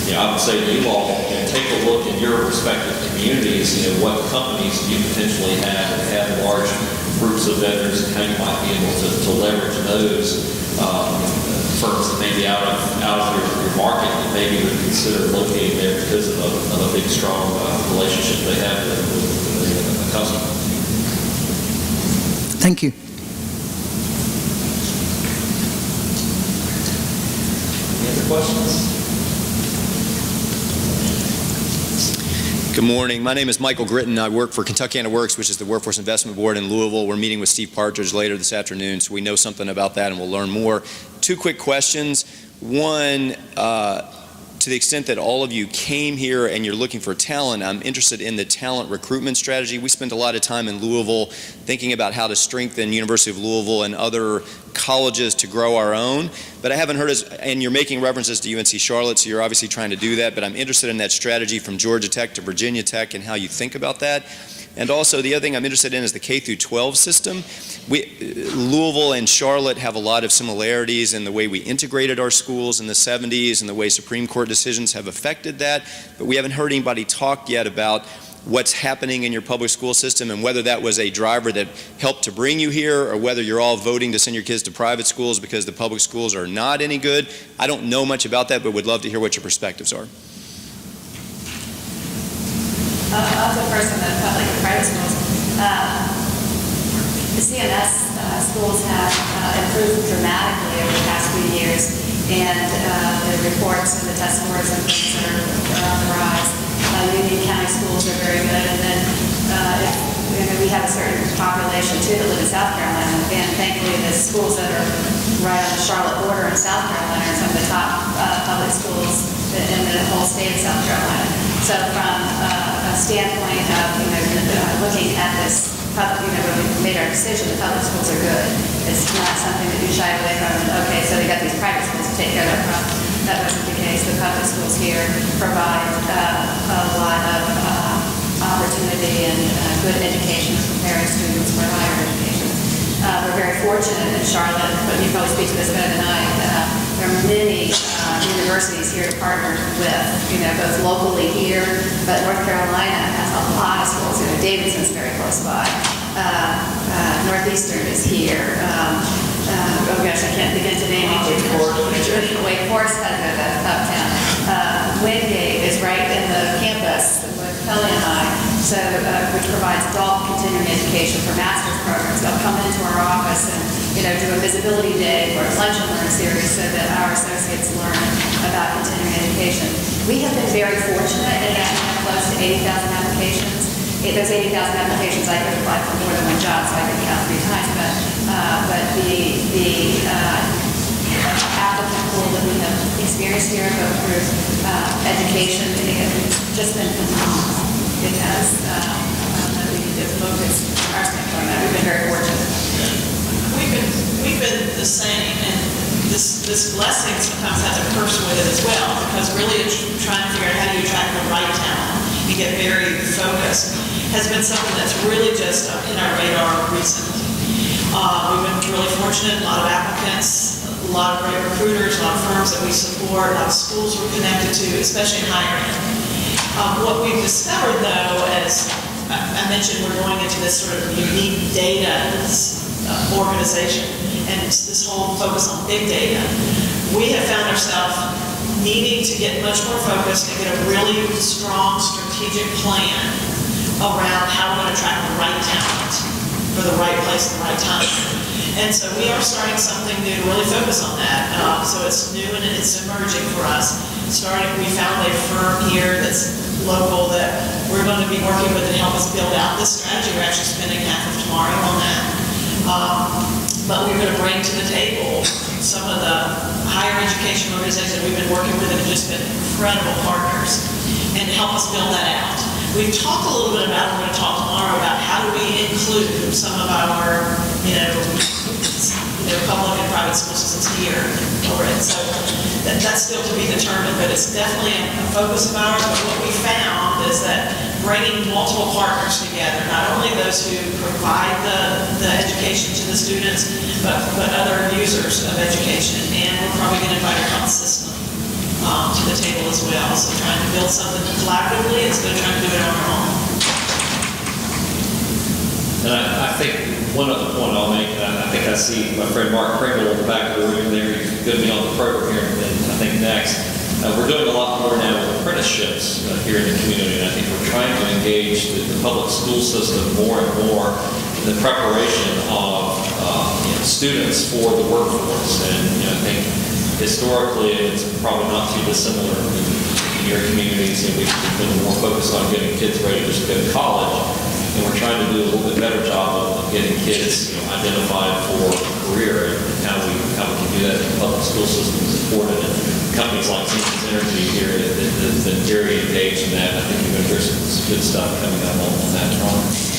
And I would say to you all, take a look in your respective communities. What companies do you potentially have large groups of vendors, and how you might be able to leverage those firms that may be out of your market that maybe would consider locating there because of a big, strong relationship they have with a customer. Thank you. Any other questions? Good morning. My name is Michael Gritton. I work for Kentuckiana Works, which is the Workforce Investment Board in Louisville. We're meeting with Steve Partridge later this afternoon, so we know something about that and we'll learn more. Two quick questions. One, to the extent that all of you came here and you're looking for talent, I'm interested in the talent recruitment strategy. We spent a lot of time in Louisville thinking about how to strengthen University of Louisville and other colleges to grow our own, but I haven't heard and you're making references to UNC Charlotte, so you're obviously trying to do that, but I'm interested in that strategy from Georgia Tech to Virginia Tech and how you think about that. And also the other thing I'm interested in is the K through 12 system. Louisville and Charlotte have a lot of similarities in the way we integrated our schools in the 70s and the way Supreme Court decisions have affected that, but we haven't heard anybody talk yet about what's happening in your public school system and whether that was a driver that helped to bring you here or whether you're all voting to send your kids to private schools because the public schools are not any good. I don't know much about that, but would love to hear what your perspectives are. I'll go first on the public and private schools. The CMS schools have improved dramatically over the past few years, and the reports and the test scores and things are on the rise. Union County schools are very good, and then we have a certain population too that live in South Carolina, and thankfully the schools that are right on the Charlotte border in South Carolina are some of the top public schools in the whole state of South Carolina. So from a standpoint of looking at this, when we made our decision, the public schools are good. It's not something that you shy away from. Okay, so they got these private schools to take care of. That wasn't the case. The public schools here provide a lot of opportunity and good education for preparing students for higher education. We're very fortunate in Charlotte, but you probably speak to this better than I. There are many universities here to partner with, both locally here, but North Carolina has a lot of schools. Davidson's very close by. Northeastern is here. Oh gosh, I can't begin to name each. Wake Forest has an uptown. Wingate is right in the campus with Kelli and I, which provides adult continuing education for master's programs. They'll come into our office and do a visibility day or a lunch and learn series so that our associates learn about continuing education. We have been very fortunate in that we have close to 80,000 applications. Those 80,000 applications, I could apply for more than one job, so I could count 3 times, but the applicant pool that we have experienced here, both through education, it's just been phenomenal because we need to focus our standpoint on that. We've been very fortunate. We've been the same, and this blessing sometimes has a curse with it as well, because really trying to figure out how do you attract the right talent and get very focused has been something that's really just in our radar recently. We've been really fortunate, a lot of applicants, a lot of great recruiters, a lot of firms that we support, a lot of schools we're connected to, especially in higher ed. What we've discovered, though, as I mentioned, we're going into this sort of unique data organization, and it's this whole focus on big data. We have found ourselves needing to get much more focused and get a really strong strategic plan around how we're going to attract the right talent for the right place at the right time. And so we are starting something new to really focus on that. So it's new and it's emerging for us. We found a firm here that's local that we're going to be working with and help us build out this strategy. We're actually spending half of tomorrow on that. But we're going to bring to the table some of the higher education organizations that we've been working with and have just been incredible partners, and help us build that out. We've talked a little bit about, we're going to talk tomorrow about how do we include some of our, public and private school systems here. So that's still to be determined, but it's definitely a focus of ours. But what we found is that bringing multiple partners together, not only those who provide the education to the students, but other users of education. And we're probably going to invite our health system to the table as well. So trying to build something collaboratively instead of trying to do it on our own. And I think one other point I'll make, and I think I see my friend Mark Pringle in the back of the room there, who's going to be on the program here, and I think next. We're doing a lot more now with apprenticeships here in the community, and I think we're trying to engage the public school system more and more in the preparation of students for the workforce. And I think historically, it's probably not too dissimilar in your communities. We've been more focused on getting kids ready to go to college. And we're trying to do a little bit better job of getting kids identified for a career, and how we can do that in the public school system is important. And companies like Siemens Energy here have been very engaged in that. I think you're going to hear some good stuff coming up on that front.